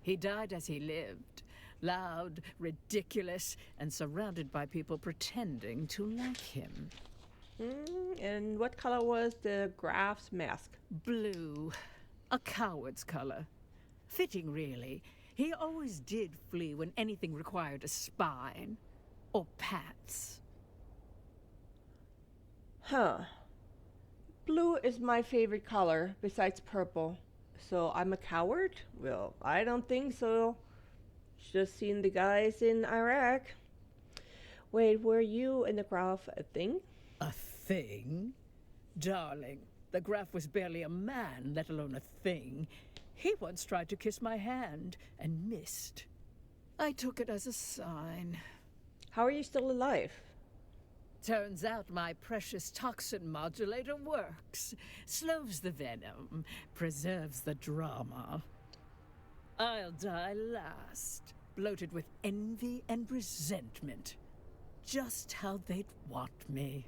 He died as he lived. Loud, ridiculous, and surrounded by people pretending to like him. And what color was the Graf's mask? Blue. A coward's color. Fitting, really. He always did flee when anything required a spine. Or pats. Huh. Blue is my favorite color, besides purple. So I'm a coward? Well, I don't think so. Just seen the guys in Iraq. Wait, were you in the graph a thing? A thing? Darling, the Graf was barely a man, let alone a thing. He once tried to kiss my hand and missed. I took it as a sign. How are you still alive? Turns out my precious toxin modulator works. Slows the venom, preserves the drama. I'll die last, bloated with envy and resentment. Just how they'd want me.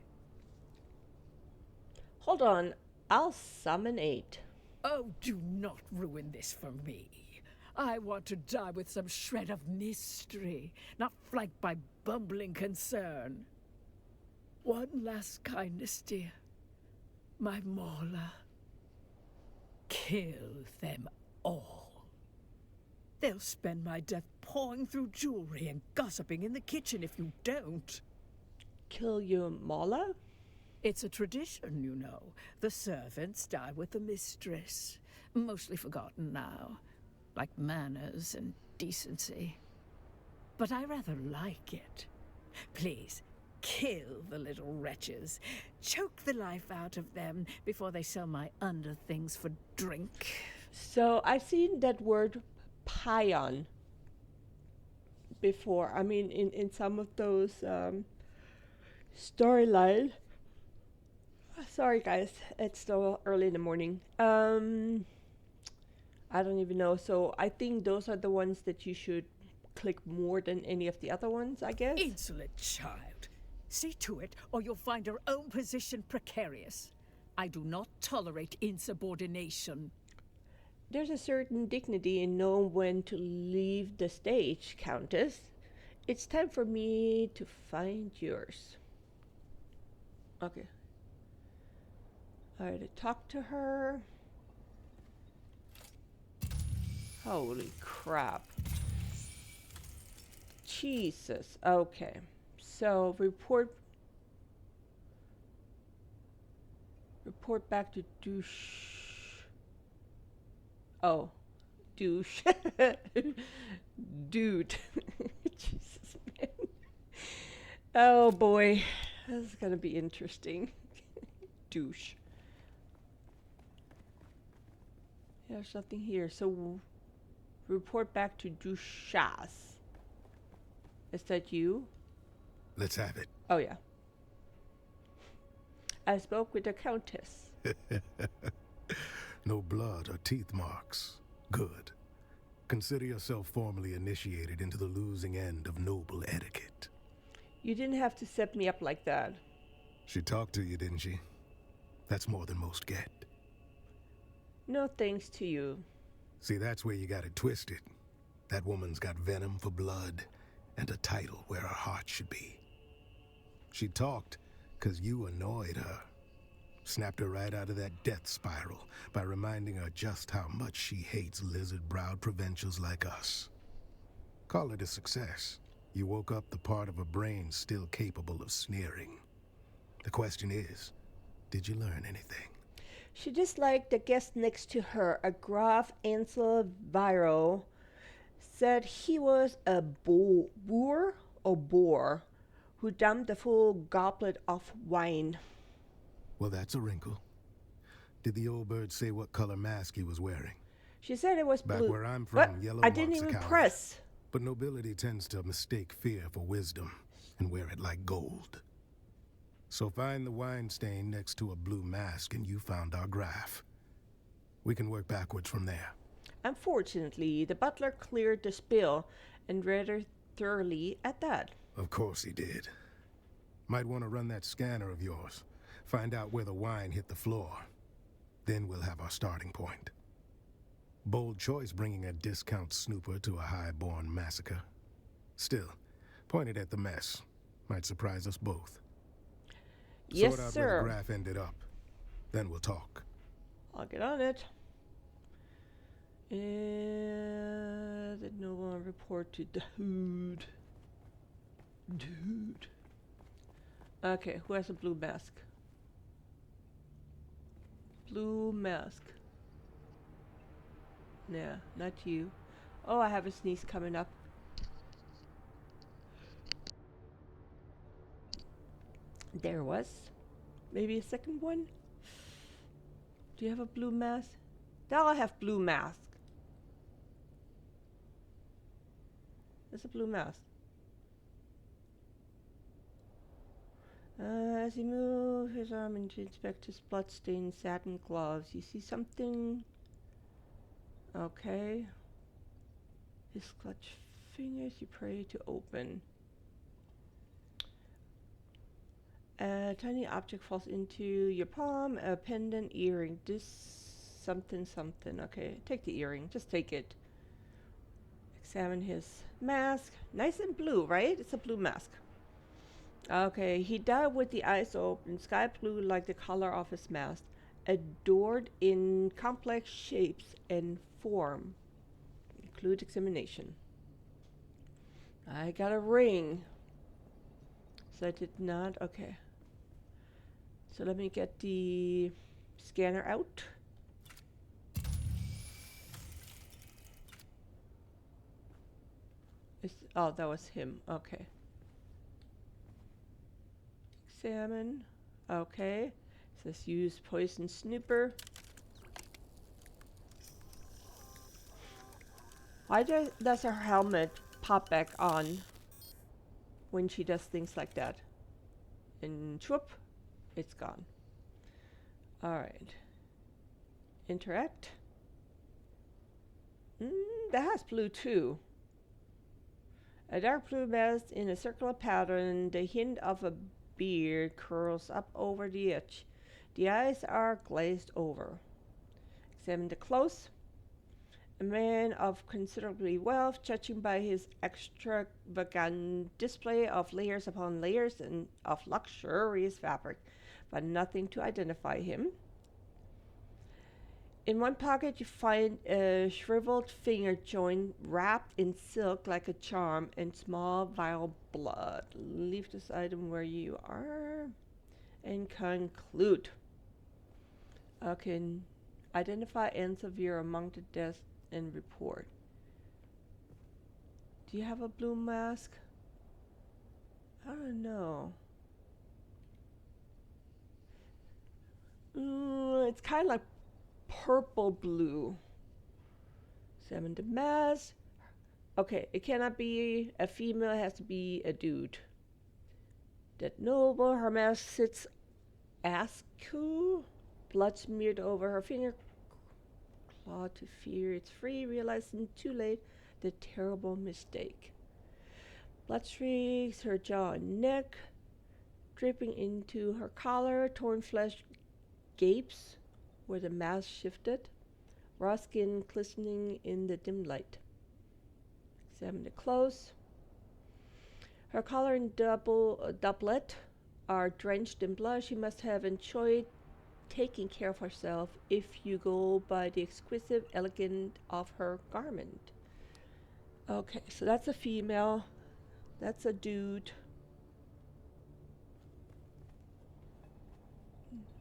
Hold on, I'll summon 8. Oh, do not ruin this for me. I want to die with some shred of mystery, not flanked by bumbling concern. One last kindness, dear. My Mola. Kill them all. They'll spend my death pawing through jewelry and gossiping in the kitchen if you don't. Kill your Mala? It's a tradition, you know. The servants die with the mistress. Mostly forgotten now. Like manners and decency. But I rather like it. Please, kill the little wretches. Choke the life out of them before they sell my underthings for drink. So I've seen that word pion before. I mean, in some of those storylines. Sorry, guys. It's still early in the morning. I don't even know. So I think those are the ones that you should click more than any of the other ones, I guess. Insolent child. See to it, or you'll find your own position precarious. I do not tolerate insubordination. There's a certain dignity in knowing when to leave the stage, Countess. It's time for me to find yours. Okay. Alright, talk to her. Holy crap. Jesus. Okay. So, report back to douche. Oh. Douche. Dude. Jesus, man. Oh boy. This is gonna be interesting. Douche. There's nothing here. So, report back to Duchas. Is that you? Let's have it. Oh, yeah. I spoke with the Countess. No blood or teeth marks. Good. Consider yourself formally initiated into the losing end of noble etiquette. You didn't have to set me up like that. She talked to you, didn't she? That's more than most get. No thanks to you. See, that's where you got it twisted. That woman's got venom for blood and a title where her heart should be. She talked 'cause you annoyed her. Snapped her right out of that death spiral by reminding her just how much she hates lizard-browed provincials like us. Call it a success. You woke up the part of her brain still capable of sneering. The question is, did you learn anything? She disliked the guest next to her, a Graf Ansel Viro, said he was a boor who dumped a full goblet of wine. Well, that's a wrinkle. Did the old bird say what color mask he was wearing? She said it was Back blue. where I'm from, What? yellow I didn't marks a even coward. press. But nobility tends to mistake fear for wisdom and wear it like gold. So find the wine stain next to a blue mask and you found our Graf. We can work backwards from there. Unfortunately, the butler cleared the spill, and rather thoroughly at that. Of course he did. Might want to run that scanner of yours. Find out where the wine hit the floor. Then we'll have our starting point. Bold choice bringing a discount snooper to a high-born massacre. Still, point it at the mess. Might surprise us both. Yes, Sort out sir. where the Graf ended up. Then we'll talk. I'll get on it. The noble report to Dude. Okay, who has a blue mask? Blue mask. Yeah, not you. Oh, I have a sneeze coming up. There was. Maybe a second one? Do you have a blue mask? Now I have blue mask. There's a blue mask. As he moves his arm in to inspect his bloodstained satin gloves, you see something. Okay. His clutched fingers you pray to open. A tiny object falls into your palm, a pendant earring. This something something. Okay, take the earring. Just take it. Examine his mask. Nice and blue, right? It's a blue mask. Okay, he died with the eyes open, sky blue like the color of his mask, adored in complex shapes and form. Include examination. I got a ring. So I did not. Okay. So let me get the scanner out. Oh, that was him. Okay. Examine. Okay. It says use poison snooper. Why does her helmet pop back on when she does things like that? And whoop, it's gone. Alright. Interact. That has blue too. A dark blue mask in a circular pattern. The hint of a beard curls up over the edge. The eyes are glazed over. Examine the clothes. A man of considerable wealth, judging by his extravagant display of layers upon layers and of luxurious fabric, but nothing to identify him. In one pocket you find a shriveled finger joint wrapped in silk like a charm and small vial blood. Leave this item where you are and conclude. Okay, identify ends of year among the deaths and report. Do you have a blue mask? I don't know. It's kind of like purple blue. Examine the mask. Okay, it cannot be a female, it has to be a dude. That noble, her mask sits askew, blood smeared over her finger. Claw to fear it's free, realizing too late the terrible mistake. Blood streaks her jaw and neck, dripping into her collar. Torn flesh gapes where the mask shifted, raw skin glistening in the dim light. Examine the clothes. Her collar and doublet are drenched in blood. She must have enjoyed taking care of herself if you go by the exquisite elegance of her garment. Okay, so that's a female. That's a dude.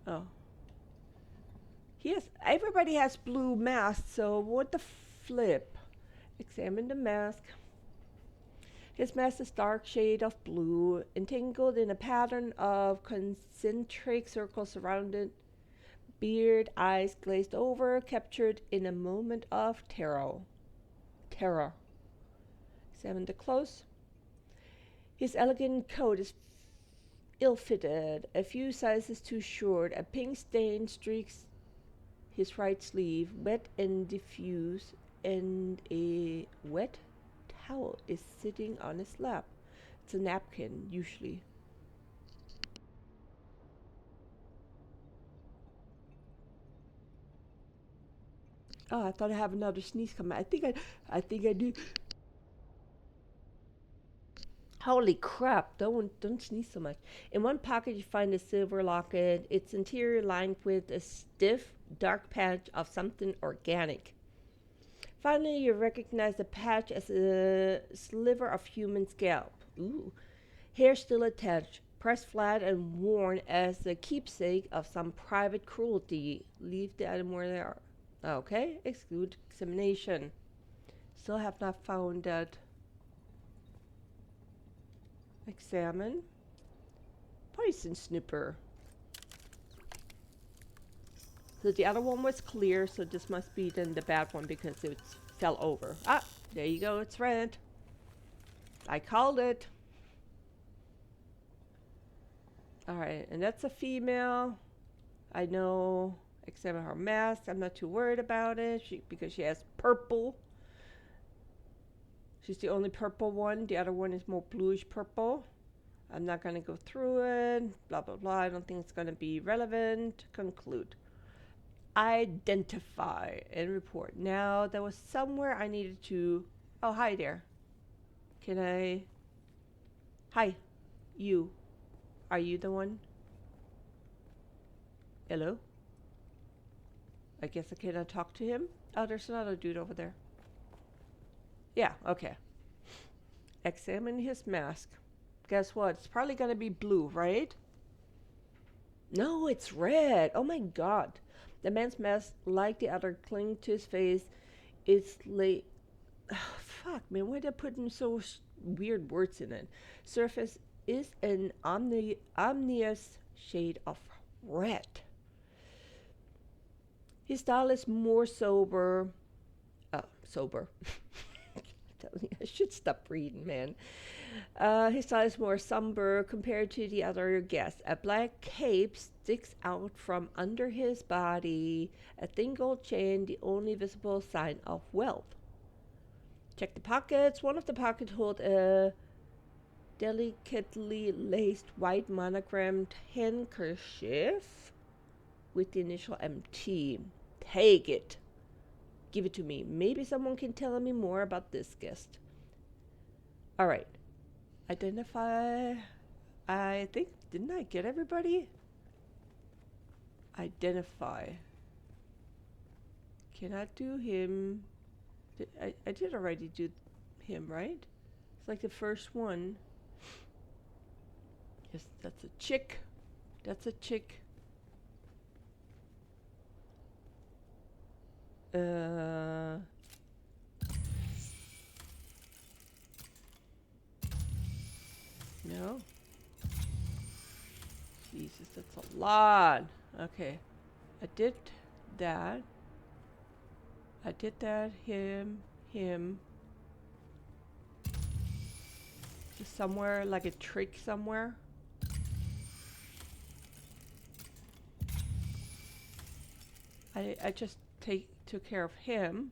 Oh. Yes, everybody has blue masks, so what the flip? Examine the mask. His mask is dark shade of blue, entangled in a pattern of concentric circles surrounded. Beard, eyes glazed over, captured in a moment of terror. Examine the clothes. His elegant coat is ill-fitted, a few sizes too short. A pink stain streaks his right sleeve, wet and diffuse, and a wet towel is sitting on his lap. It's a napkin, usually. Oh, I thought I have another sneeze coming. I think I do. Holy crap, don't sneeze so much. In one pocket you find a silver locket, its interior lined with a stiff, dark patch of something organic. Finally, you recognize the patch as a sliver of human scalp. Ooh. Hair still attached, pressed flat and worn as a keepsake of some private cruelty. Leave the item where they are. Okay, exclude examination. Still have not found that. Examine. Poison sniffer. So the other one was clear, so this must be then the bad one because it fell over. Ah, there you go, it's red. I called it. Alright, and that's a female. I know, examine her mask. I'm not too worried about it because she has purple. She's the only purple one. The other one is more bluish purple. I'm not going to go through it. Blah, blah, blah. I don't think it's going to be relevant. Conclude. Identify and report. Now, there was somewhere I needed to... Oh, hi there. Can I... Hi. You. Are you the one? Hello? I guess I cannot talk to him. Oh, there's another dude over there. Yeah, okay. Examine his mask. Guess what? It's probably going to be blue, right? No, it's red. Oh my god. The man's mask, like the other, cling to his face. It's like... fuck, man. Why are they putting so weird words in it? Surface is an omnious shade of red. His style is more sober. Sober. I should stop reading, man. His style is more somber compared to the other guests. A black cape sticks out from under his body. A thin gold chain, the only visible sign of wealth. Check the pockets. One of the pockets holds a delicately laced white monogrammed handkerchief with the initial MT. Take it. Give it to me. Maybe someone can tell me more about this guest. Alright. Identify. I think, didn't I get everybody? Identify. Can I do him? I did already do him, right? It's like the first one. Yes, that's a chick. That's a chick. No. Jesus, that's a lot. Okay. I did that. I did that. Him. Just somewhere, like a trick somewhere. I just took care of him.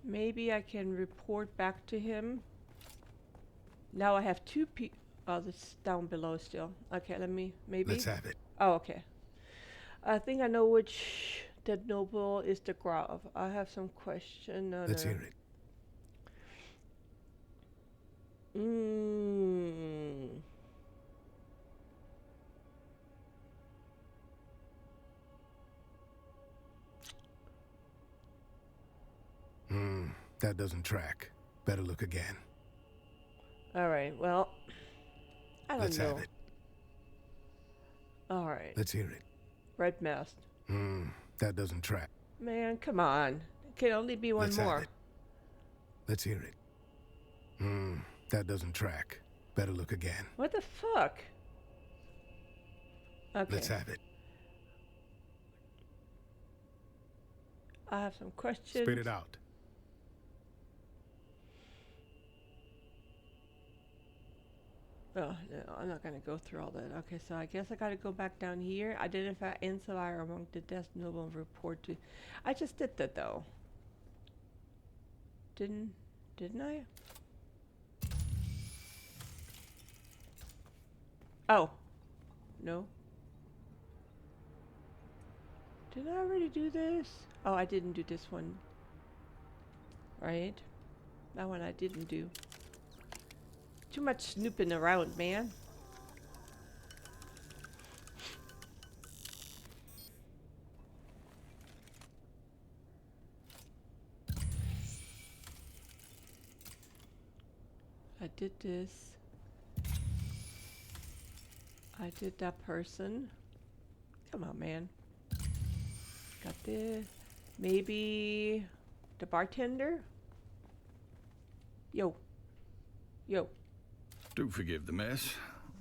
Maybe I can report back to him. Now I have two people. Oh, this down below still. Okay, let me, maybe. Let's have it. Oh, okay. I think I know which that noble is the Graf. I have some question. Let's hear it. That doesn't track. Better look again. Alright, well, I don't know. Let's have it. Alright. Let's hear it. Red mask. That doesn't track. Man, come on. It can only be one Let's more. have it. Let's hear it. That doesn't track. Better look again. What the fuck? Okay. Let's have it. I have some questions. Spit it out. Oh, no, I'm not going to go through all that. Okay, so I guess I got to go back down here. Identify and survivor among the death noble and report to... I just did that, though. Didn't I? Oh. No. Did I already do this? Oh, I didn't do this one. Right? That one I didn't do. Too much snooping around, man. I did this. I did that person. Come on, man. Got this. Maybe the bartender? Yo. Yo. Do forgive the mess.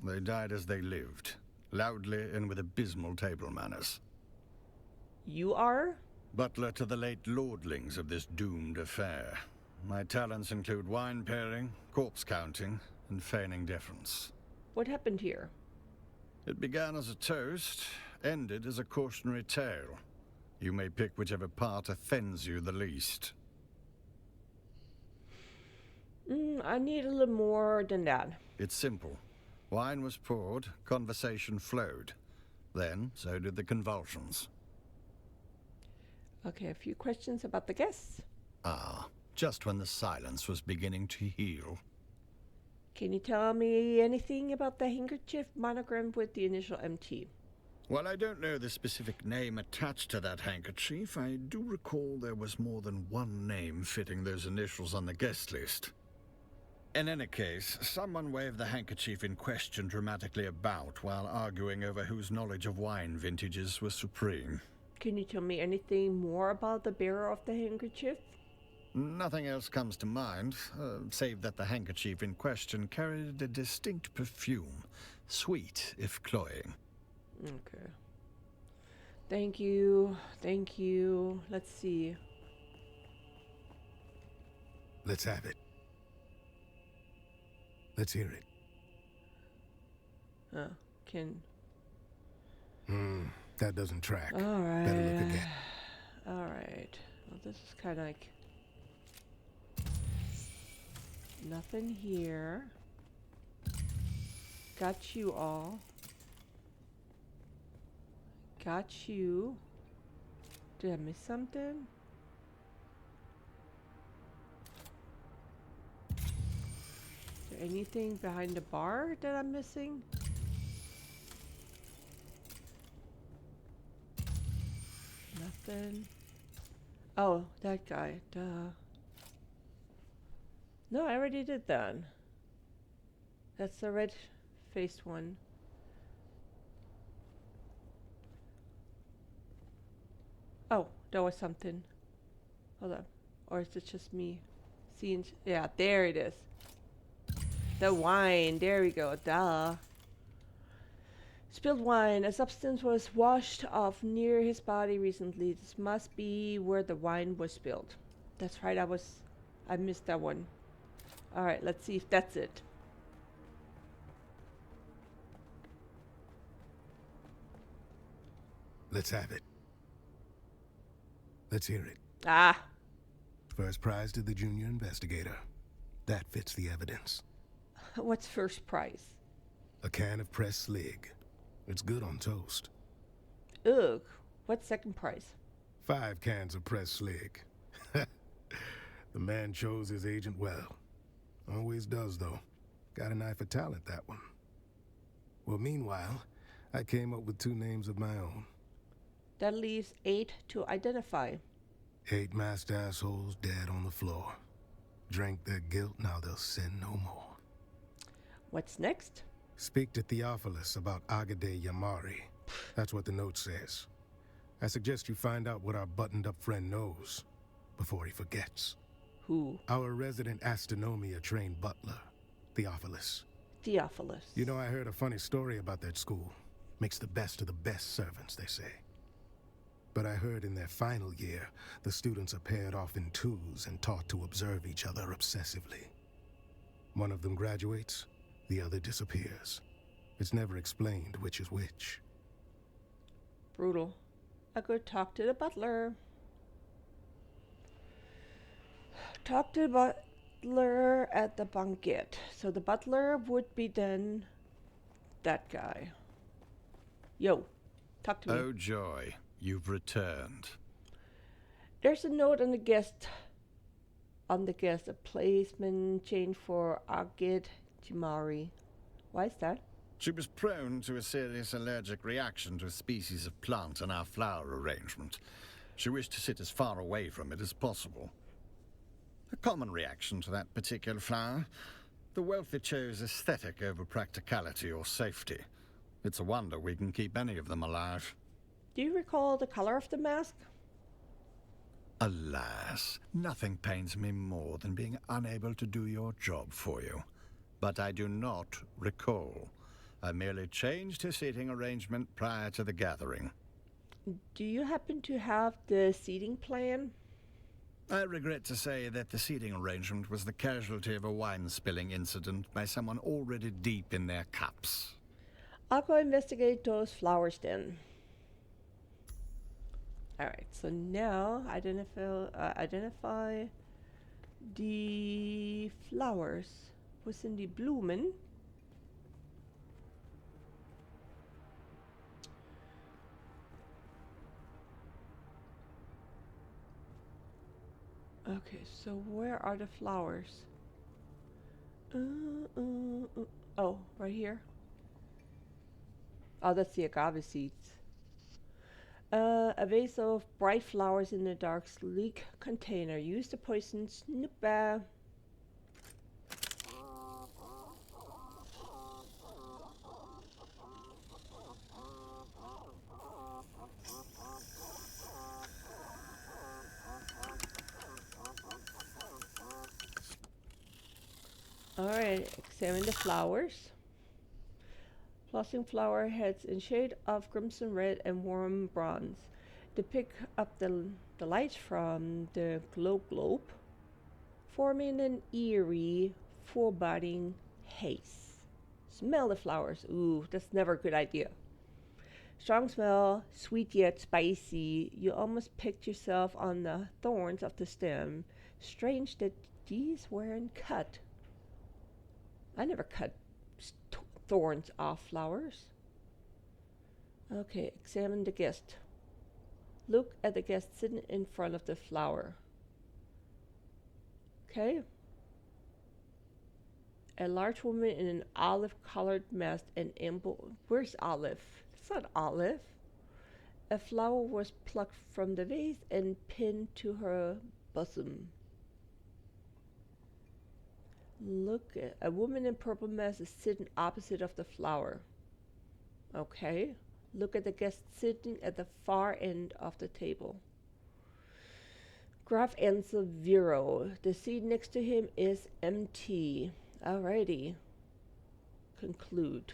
They died as they lived, loudly and with abysmal table manners. You are? Butler to the late lordlings of this doomed affair. My talents include wine pairing, corpse counting, and feigning deference. What happened here? It began as a toast, ended as a cautionary tale. You may pick whichever part offends you the least. I need a little more than that. It's simple. Wine was poured, conversation flowed. Then, so did the convulsions. Okay, a few questions about the guests. Ah, just when the silence was beginning to heal. Can you tell me anything about the handkerchief monogrammed with the initial MT? While I don't know the specific name attached to that handkerchief, I do recall there was more than one name fitting those initials on the guest list. In any case, someone waved the handkerchief in question dramatically about while arguing over whose knowledge of wine vintages was supreme. Can you tell me anything more about the bearer of the handkerchief? Nothing else comes to mind, save that the handkerchief in question carried a distinct perfume, sweet if cloying. Okay. Thank you. Thank you. Let's see. Let's have it. Let's hear it. That doesn't track. All right. Better look again. All right. Well, this is kind of like nothing here. Got you all. Got you. Did I miss something? Is there anything behind the bar that I'm missing? Nothing. Oh, that guy. Duh. No, I already did that. That's the red-faced one. Oh, there was something. Hold up. Or is it just me seeing? Yeah, there it is. The wine. There we go. Duh. Spilled wine. A substance was washed off near his body recently. This must be where the wine was spilled. That's right. I missed that one. All right. Let's see if that's it. Let's have it. Let's hear it. Ah. First prize to the junior investigator. That fits the evidence. What's first prize? A can of pressed slig. It's good on toast. Ugh. What's second prize? 5 cans of pressed slig. The man chose his agent well. Always does, though. Got an eye for talent, that one. Well, meanwhile, I came up with 2 names of my own. That leaves 8 to identify. 8 masked assholes dead on the floor. Drank their guilt, now they'll sin no more. What's next? Speak to Theophilus about Agade Yamari. That's what the note says. I suggest you find out what our buttoned-up friend knows before he forgets. Who? Our resident astronomia-trained butler, Theophilus. Theophilus. You know, I heard a funny story about that school. Makes the best of the best servants, they say. But I heard in their final year, the students are paired off in 2s and taught to observe each other obsessively. One of them graduates, the other disappears. It's never explained which is which. Brutal. I go talk to the butler. Talk to the butler at the banquet. So the butler would be then that guy. Yo, talk to me. Oh joy, you've returned. There's a note on the guest. A placement change for Agit Jimari. Why is that? She was prone to a serious allergic reaction to a species of plant in our flower arrangement. She wished to sit as far away from it as possible. A common reaction to that particular flower. The wealthy chose aesthetic over practicality or safety. It's a wonder we can keep any of them alive. Do you recall the color of the mask? Alas, nothing pains me more than being unable to do your job for you. But I do not recall. I merely changed his seating arrangement prior to the gathering. Do you happen to have the seating plan? I regret to say that the seating arrangement was the casualty of a wine spilling incident by someone already deep in their cups. I'll go investigate those flowers then. Alright, so now identify the flowers. Was in the Blumen. Okay, so where are the flowers? Oh, right here. Oh, that's the agave seeds. A vase of bright flowers in a dark, sleek container. Use the poison snooper. Alright, examine the flowers. Blossoming flower heads in shade of crimson red and warm bronze. They pick up the light from the globe, forming an eerie, foreboding haze. Smell the flowers. Ooh, that's never a good idea. Strong smell, sweet yet spicy. You almost picked yourself on the thorns of the stem. Strange that these weren't cut. I never cut thorns off flowers. Okay, examine the guest. Look at the guest sitting in front of the flower. Okay. A large woman in an olive-colored mask and ample. Where's Olive? It's not Olive. A flower was plucked from the vase and pinned to her bosom. Look, a woman in purple mask is sitting opposite of the flower. Okay. Look at the guest sitting at the far end of the table. Graf Ansel Vero. The seat next to him is empty. Alrighty. Conclude.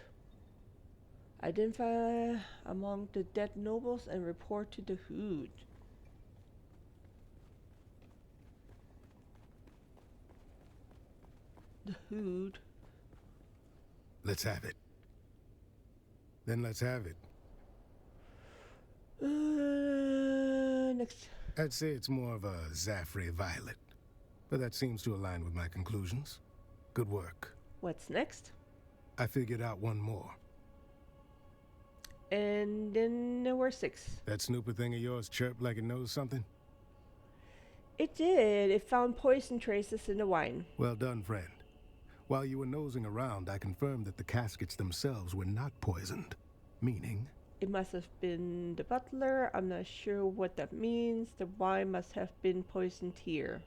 Identify among the dead nobles and report to the Hood. The Hood. Let's have it. Then let's have it. Next. I'd say it's more of a Zaffrey violet, but that seems to align with my conclusions. Good work. What's next? I figured out one more. And then there were 6. That snooper thing of yours chirped like it knows something? It did. It found poison traces in the wine. Well done, friend. While you were nosing around, I confirmed that the caskets themselves were not poisoned. Meaning? It must have been the butler. I'm not sure what that means. The wine must have been poisoned here.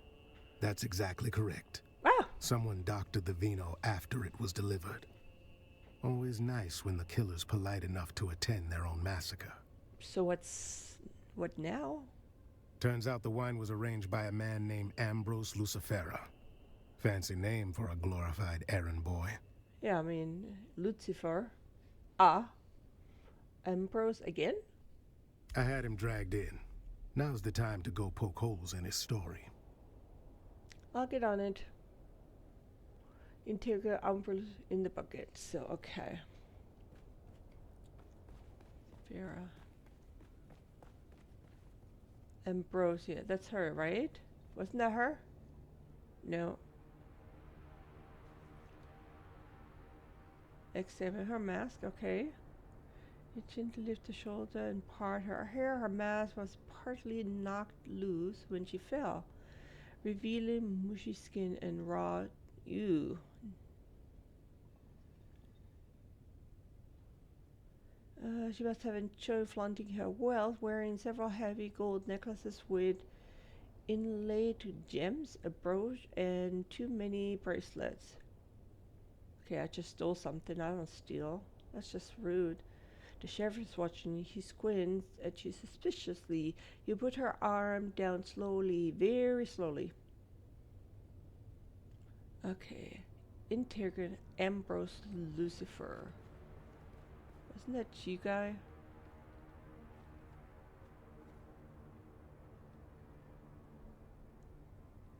That's exactly correct. Ah! Someone doctored the vino after it was delivered. Always nice when the killer's polite enough to attend their own massacre. So what now? Turns out the wine was arranged by a man named Ambrose Lucifera. Fancy name for a glorified errand boy. Yeah, I mean, Lucifer. Ambrose again? I had him dragged in. Now's the time to go poke holes in his story. I'll get on it. Integra Ambrose in the bucket. So, okay. Vera. Ambrosia. That's her, right? Wasn't that her? No. Examine her mask. Okay. You gently lift the shoulder and part her hair. Her mask was partly knocked loose when she fell, revealing mushy skin and raw. Ew. She must have enjoyed flaunting her wealth, wearing several heavy gold necklaces with inlaid gems, a brooch, and too many bracelets. Okay, I just stole something. I don't steal. That's just rude. The sheriff is watching. He squints at you suspiciously. You put her arm down slowly, very slowly. Okay. Interrogate Ambrose Lucifer. Wasn't that you guy?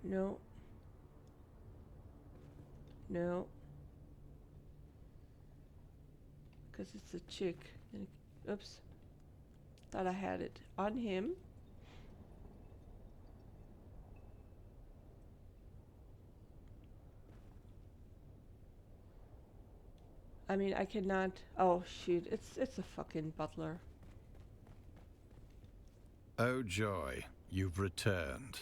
No. No. Because it's a chick. Oops. Thought I had it on him. I mean, I cannot. Oh shoot! It's a fucking butler. Oh joy, you've returned.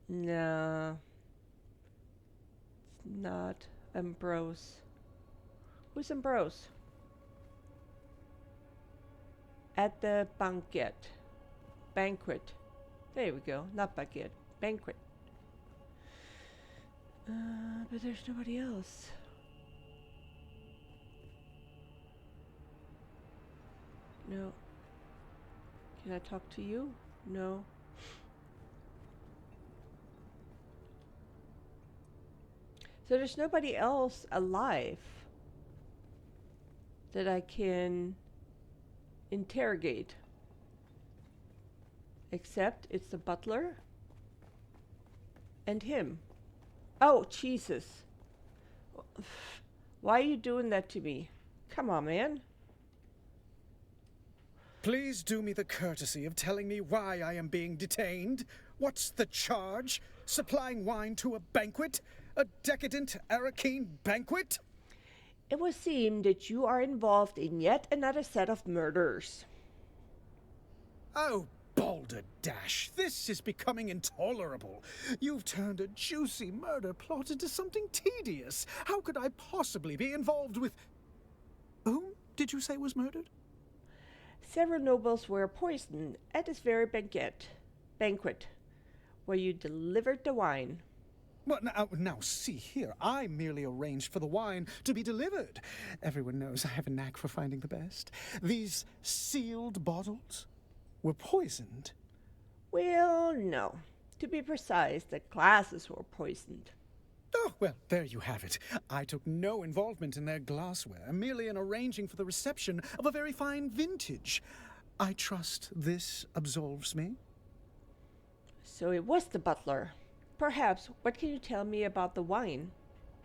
No. It's not Ambrose. Who's Ambrose? At the banquet. There we go. Not baguette. Banquet. But there's nobody else. No. Can I talk to you? No. So there's nobody else alive that I can interrogate. Except it's the butler and him. Oh, Jesus. Why are you doing that to me? Come on, man. Please do me the courtesy of telling me why I am being detained. What's the charge? Supplying wine to a banquet? A decadent Arakeen banquet? It would seem that you are involved in yet another set of murders. Oh, balderdash, this is becoming intolerable. You've turned a juicy murder plot into something tedious. How could I possibly be involved with... Whom did you say was murdered? Several nobles were poisoned at this very banquet, where you delivered the wine. Well, now, see here. I merely arranged for the wine to be delivered. Everyone knows I have a knack for finding the best. These sealed bottles were poisoned. Well, no. To be precise, the glasses were poisoned. Oh, well, there you have it. I took no involvement in their glassware, merely in arranging for the reception of a very fine vintage. I trust this absolves me. So it was the butler. Perhaps, what can you tell me about the wine?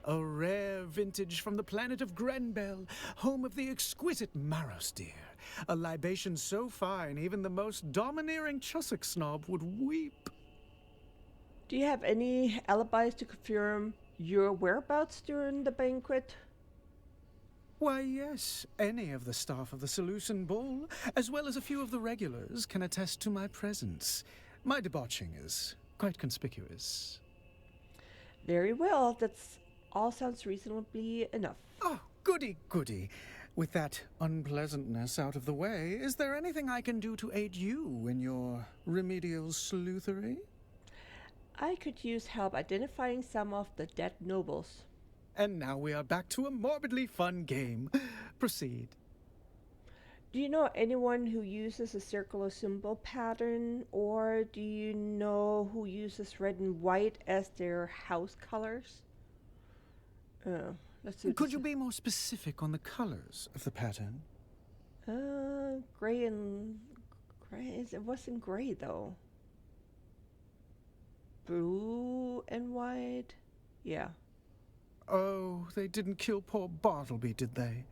A rare vintage from the planet of Grenbel, home of the exquisite Maros deer. A libation so fine, even the most domineering Chussock snob would weep. Do you have any alibis to confirm your whereabouts during the banquet? Why, yes. Any of the staff of the Seleucid Bull, as well as a few of the regulars, can attest to my presence. My debauching is quite conspicuous. Very well. That's all sounds reasonably enough. Oh, goody, goody. With that unpleasantness out of the way, is there anything I can do to aid you in your remedial sleuthery? I could use help identifying some of the dead nobles. And now we are back to a morbidly fun game. Proceed. Do you know anyone who uses a circular symbol pattern, or do you know who uses red and white as their house colors? Let's see. Could you be more specific on the colors of the pattern? Gray and gray. It wasn't gray though. Blue and white. Yeah. Oh, they didn't kill poor Bartleby, did they?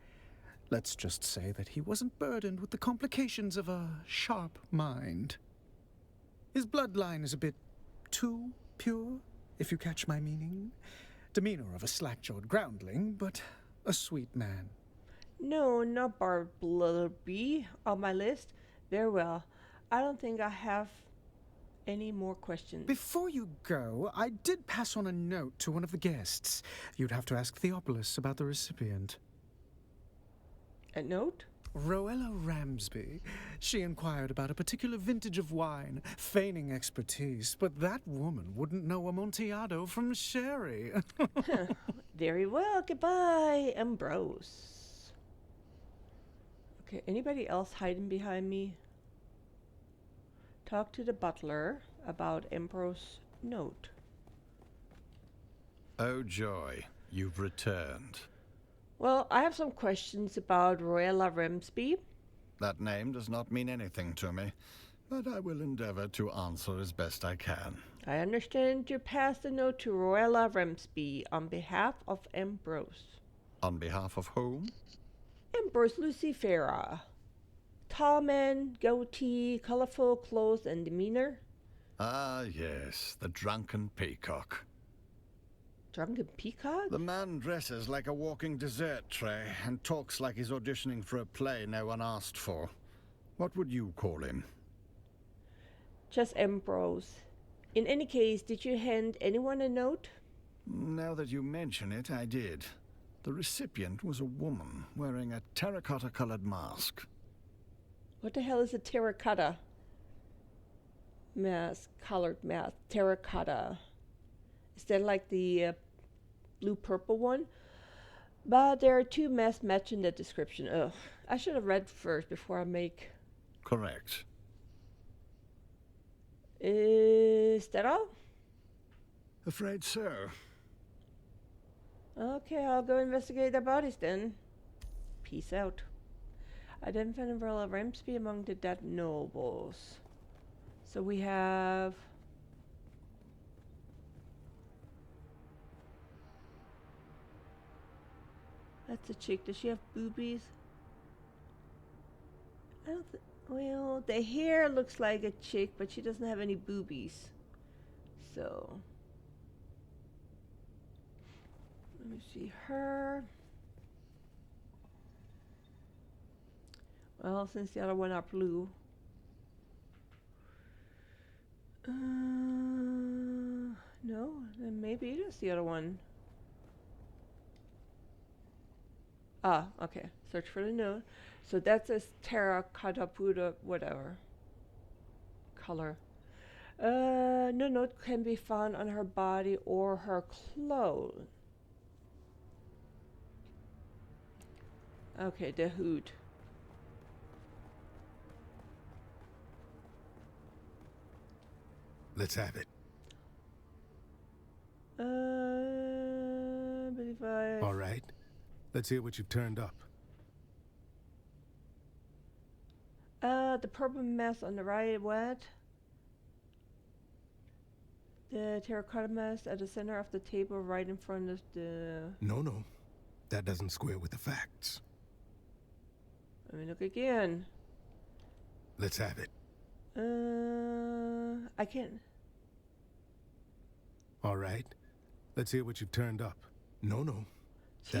Let's just say that he wasn't burdened with the complications of a sharp mind. His bloodline is a bit too pure, if you catch my meaning. Demeanor of a slack-jawed groundling, but a sweet man. No, not Bartleby on my list. Very well. I don't think I have any more questions. Before you go, I did pass on a note to one of the guests. You'd have to ask Theopolis about the recipient. A note? Roella Ramsby. She inquired about a particular vintage of wine, feigning expertise, but that woman wouldn't know Amontillado from sherry. Very well. Goodbye, Ambrose. Okay, anybody else hiding behind me? Talk to the butler about Ambrose's note. Oh joy, you've returned. Well, I have some questions about Roella Ramsby. That name does not mean anything to me, but I will endeavor to answer as best I can. I understand you passed a note to Roella Ramsby on behalf of Ambrose. On behalf of whom? Ambrose Lucifera. Tall man, goatee, colorful clothes and demeanor. Ah, yes, the drunken peacock. Drunken peacock? The man dresses like a walking dessert tray and talks like he's auditioning for a play no one asked for. What would you call him? Just Ambrose. In any case, did you hand anyone a note? Now that you mention it, I did. The recipient was a woman wearing a terracotta-colored mask. What the hell is a terracotta mask? Colored mask. Terracotta. Is that like the blue-purple one? But there are two masks matching the description. Ugh. I should have read first before I make... Correct. Is that all? Afraid so. Okay, I'll go investigate the bodies then. Peace out. Identify Roella Ramsby among the dead nobles. So we have... That's a chick. Does she have boobies? I don't think... Well, the hair looks like a chick, but she doesn't have any boobies. So... Let me see her. Well, since the other one are blue. No, then maybe it is the other one. Ah, okay. Search for the note. So that's a terracotta Buddha, whatever. Color. No note can be found on her body or her clothes. Okay, the hood. Let's have it. I believe I... All right. Let's hear what you've turned up. The purple mask on the right, what? The terracotta mask at the center of the table right in front of the... No. That doesn't square with the facts. Let me look again. Let's have it. I can't... All right. Let's hear what you've turned up. No. That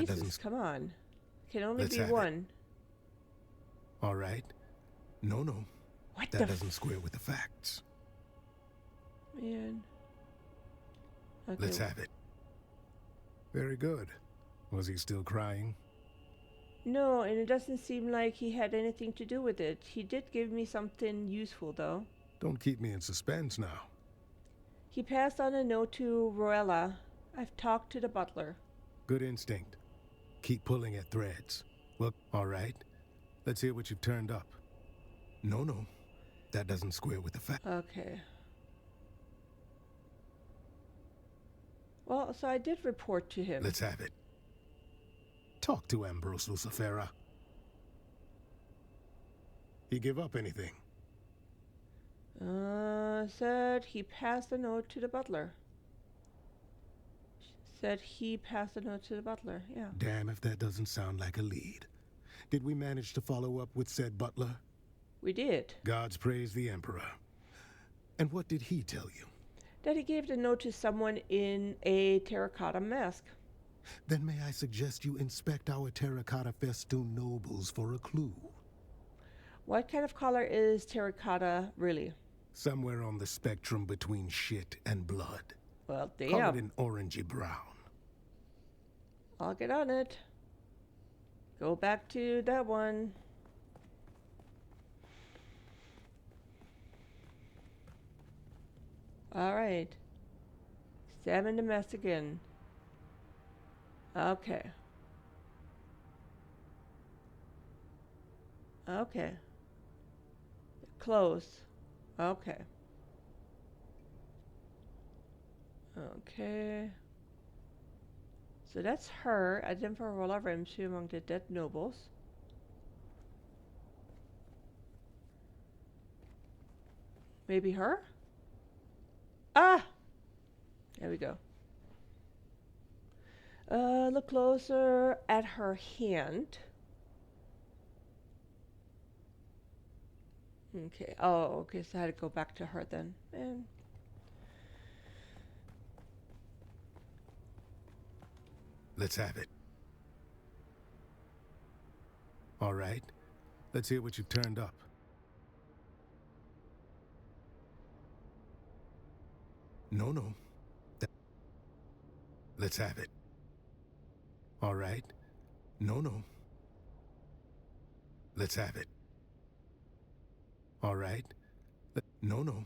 Jesus, doesn't... come on. Can only Let's be have it. one. All right. No. What That the doesn't square with the facts. Man. Okay. Let's have it. Very good. Was he still crying? No, and it doesn't seem like he had anything to do with it. He did give me something useful, though. Don't keep me in suspense now. He passed on a note to Roella. I've talked to the butler. Good instinct. Keep pulling at threads. Well, all right. Let's hear what you've turned up. No. That doesn't square with the fact. Okay. Well, so I did report to him. Let's have it. Talk to Ambrose Lucifera. He give up anything? Said he passed a note to the butler. Said he passed a note to the butler, yeah. Damn if that doesn't sound like a lead. Did we manage to follow up with said butler? We did. Gods praise the Emperor. And what did he tell you? That he gave the note to someone in a terracotta mask. Then may I suggest you inspect our terracotta festoon nobles for a clue? What kind of color is terracotta, really? Somewhere on the spectrum between shit and blood. Well, damn. Call it an orangey brown. I'll get on it. Go back to that one. Alright. Examine the mess again. Okay. Okay. Close. Okay. Okay. So that's her. Identify roll of Ramsey among the dead nobles. Maybe her? Ah! There we go. Look closer at her hand. Okay. Oh, okay. So I had to go back to her then. And Let's have it. All right. Let's hear what you've turned up. No, no. Let's have it. All right. No, no. Let's have it. All right. No, no.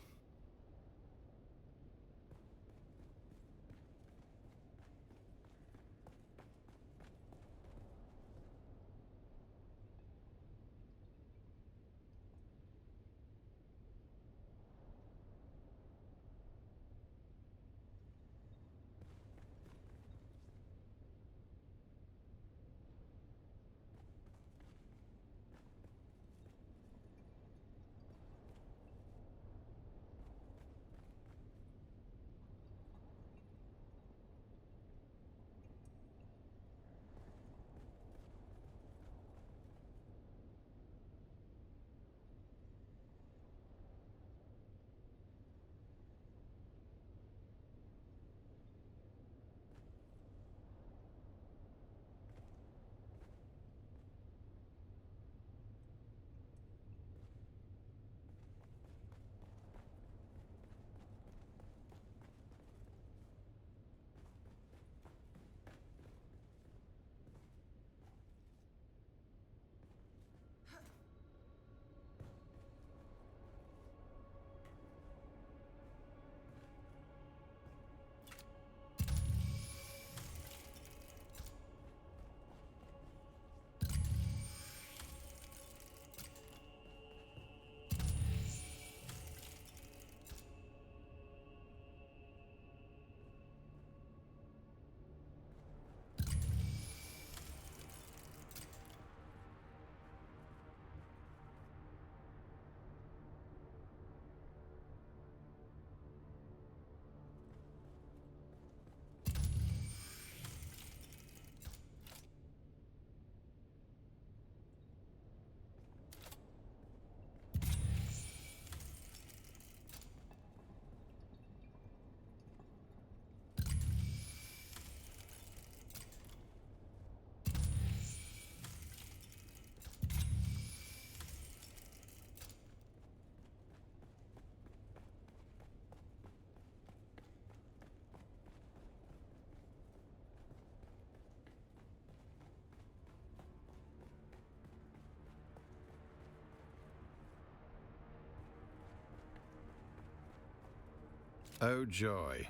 Oh, joy.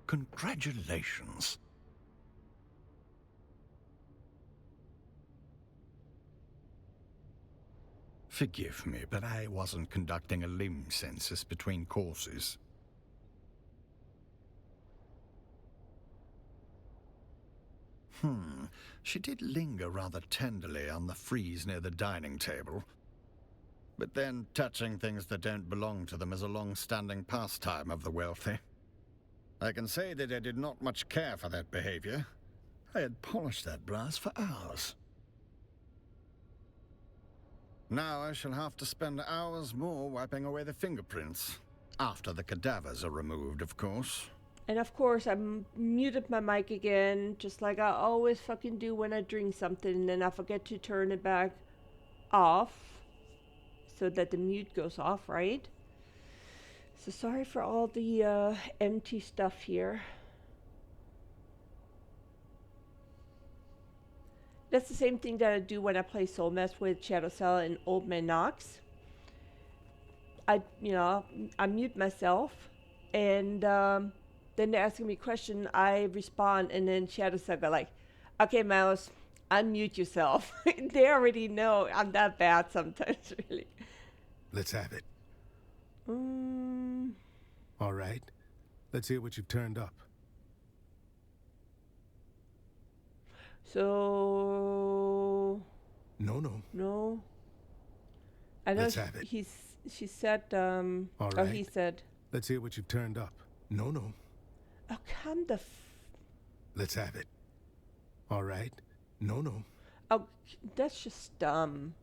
Congratulations. Forgive me, but I wasn't conducting a limb census between courses. She did linger rather tenderly on the frieze near the dining table. But then touching things that don't belong to them is a long-standing pastime of the wealthy. I can say that I did not much care for that behavior. I had polished that brass for hours. Now I shall have to spend hours more wiping away the fingerprints. After the cadavers are removed, of course. And of course, I muted my mic again, just like I always fucking do when I drink something, and then I forget to turn it back off so that the mute goes off, right? So sorry for all the empty stuff here. That's the same thing that I do when I play Soul Mess with Shadow Cell and Old Man Knox. I mute myself, and then they're asking me a question, I respond, and then Shadow Cell go like, okay, Mouse, unmute yourself. They already know I'm that bad sometimes, really. Let's have it. Mm, All right. Let's hear what you've turned up. so No. no, I know Let's have it. she said All oh right. he said, Let's hear what you've turned up. No. oh come the Let's have it. All right. No. oh, that's just dumb.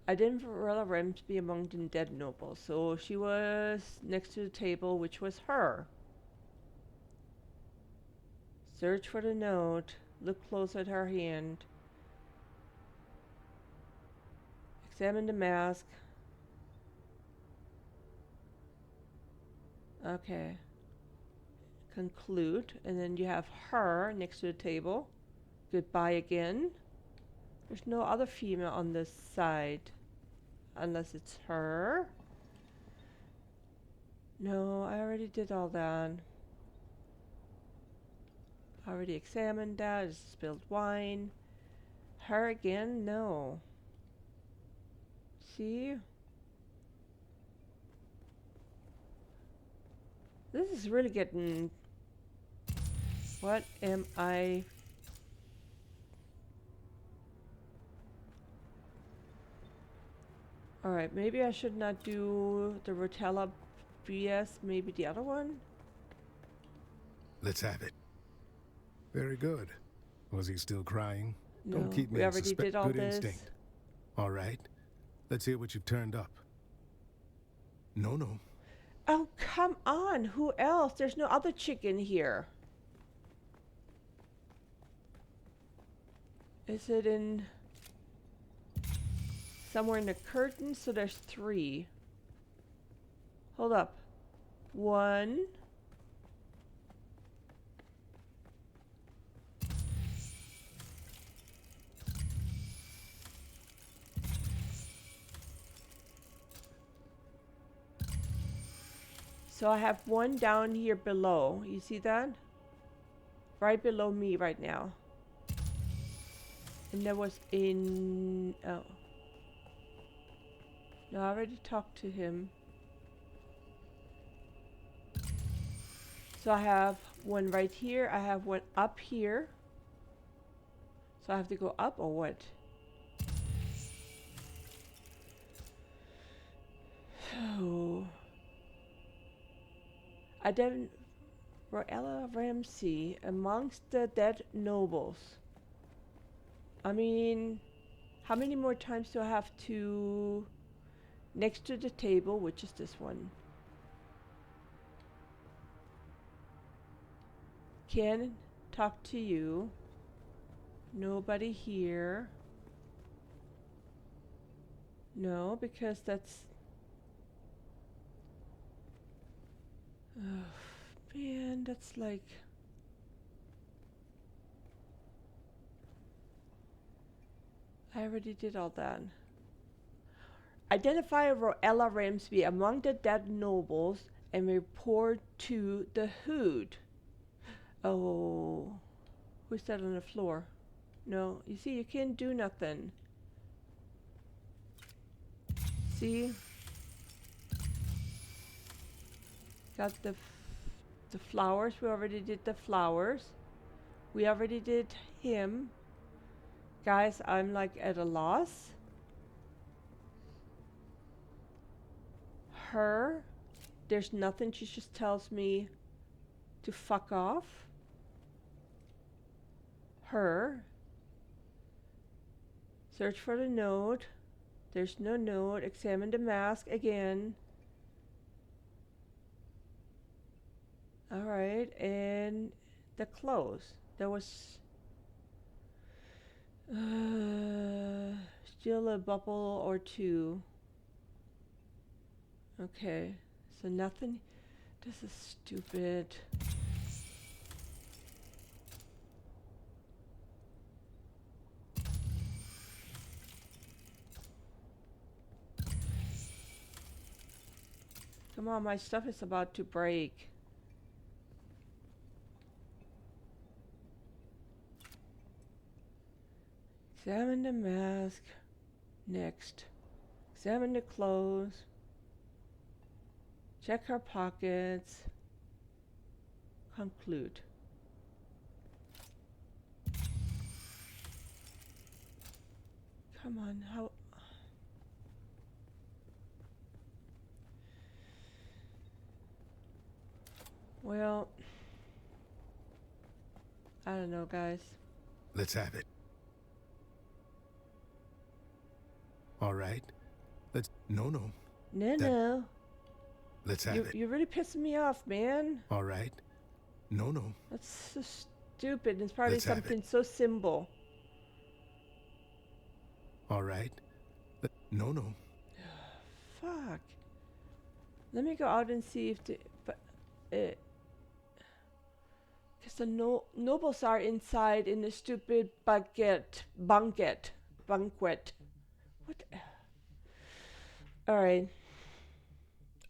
Identify Ramsby among the dead nobles. So she was next to the table, which was her. Search for the note. Look close at her hand. Examine the mask. Okay. Conclude. And then you have her next to the table. Goodbye again. There's no other female on this side. Unless it's her. No, I already did all that. I already examined that. It's spilled wine. Her again? No. See? This is really getting... What am I... Alright, maybe I should not do the Rotella BS, maybe the other one? Let's have it. Very good. Was he still crying? No, Don't keep me we in already did all good this. instinct. All right. Let's hear what you've turned up. No. Oh, come on! Who else? There's no other chicken here. Is it in... somewhere in the curtain? So there's 3. Hold up. 1... So I have 1 down here below. You see that? Right below me right now. And there was in... Oh. No, I already talked to him. So I have 1 right here. I have 1 up here. So I have to go up or what? Oh. Roella Ramsey amongst the dead nobles. I mean, how many more times do I have to... Next to the table, which is this one. Can talk to you. Nobody here. No, because that's... Oh, man, that's like... I already did all that. Identify Roella Ramsby among the dead nobles and report to the Hood. Oh, who's that on the floor? No, you see, you can't do nothing. See? Got the flowers. We already did the flowers. We already did him. Guys, I'm like at a loss. Her. There's nothing. She just tells me to fuck off. Her. Search for the note. There's no note. Examine the mask again. Alright, and the clothes. There was still a bubble or 2. Okay, so nothing. This is stupid. Come on, my stuff is about to break. Examine the mask. Next. Examine the clothes. Check her pockets. Conclude. Come on, how... Well, I don't know, guys. Let's have it. All right. Let's... No. No. Let's have it. You're really pissing me off, man. All right. No. That's so stupid. It's probably Let's have something it. so simple. All right. No. Fuck. Let me go out and see if the... Because the nobles are inside in the stupid banquet. What? Alright.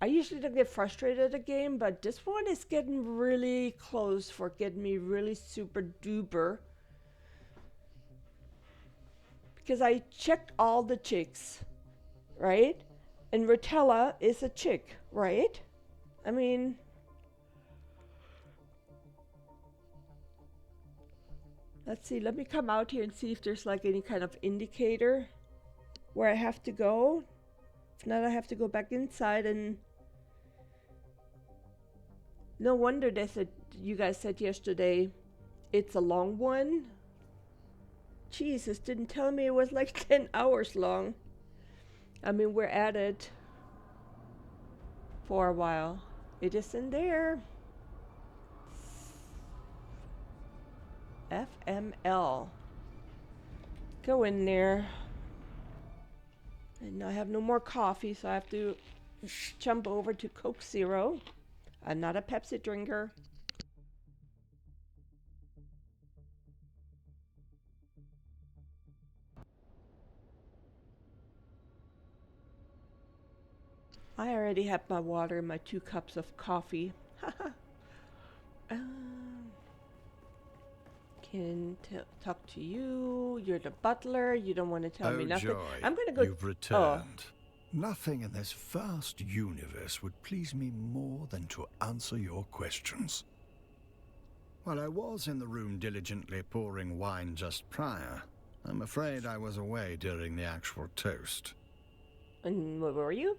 I usually don't get frustrated at a game, but this one is getting really close for getting me really super duper. Because I checked all the chicks, right? And Rotella is a chick, right? I mean... Let's see, let me come out here and see if there's like any kind of indicator where I have to go. If not, I have to go back inside and... No wonder they said, you guys said yesterday, it's a long one. Jesus, didn't tell me it was like 10 hours long. I mean, we're at it for a while. It is in there. FML. Go in there. And I have no more coffee, so I have to jump over to Coke Zero. I'm not a Pepsi drinker. I already have my water and my 2 cups of coffee. Can talk to you. You're the butler. You don't want to tell me nothing. Joy, I'm gonna go. You've returned. Nothing in this vast universe would please me more than to answer your questions. While I was in the room diligently pouring wine just prior, I'm afraid I was away during the actual toast. And where were you?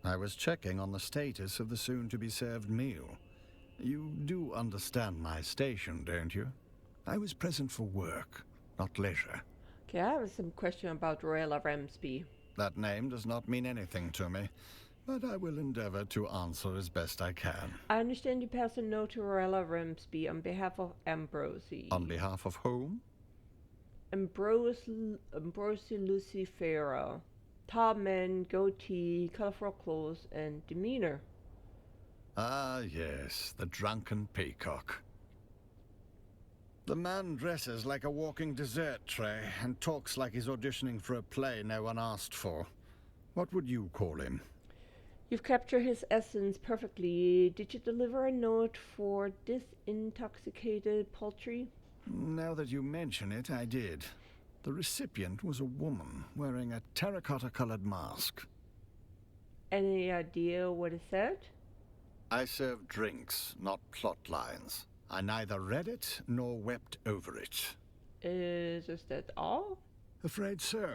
I was checking on the status of the soon-to-be-served meal. You do understand my station, don't you? I was present for work, not leisure. Okay, I have some question about Roella Ramsby. That name does not mean anything to me, but I will endeavor to answer as best I can. I understand you passed a note to Roella Ramsby on behalf of Ambrosie. On behalf of whom? Ambrosie Lucifera. Tall man, goatee, colorful clothes, and demeanor. Ah, yes, the drunken peacock. The man dresses like a walking dessert tray and talks like he's auditioning for a play no one asked for. What would you call him? You've captured his essence perfectly. Did you deliver a note for this intoxicated poultry? Now that you mention it, I did. The recipient was a woman wearing a terracotta-colored mask. Any idea what it said? I serve drinks, not plot lines. I neither read it nor wept over it. Is that all? Afraid so.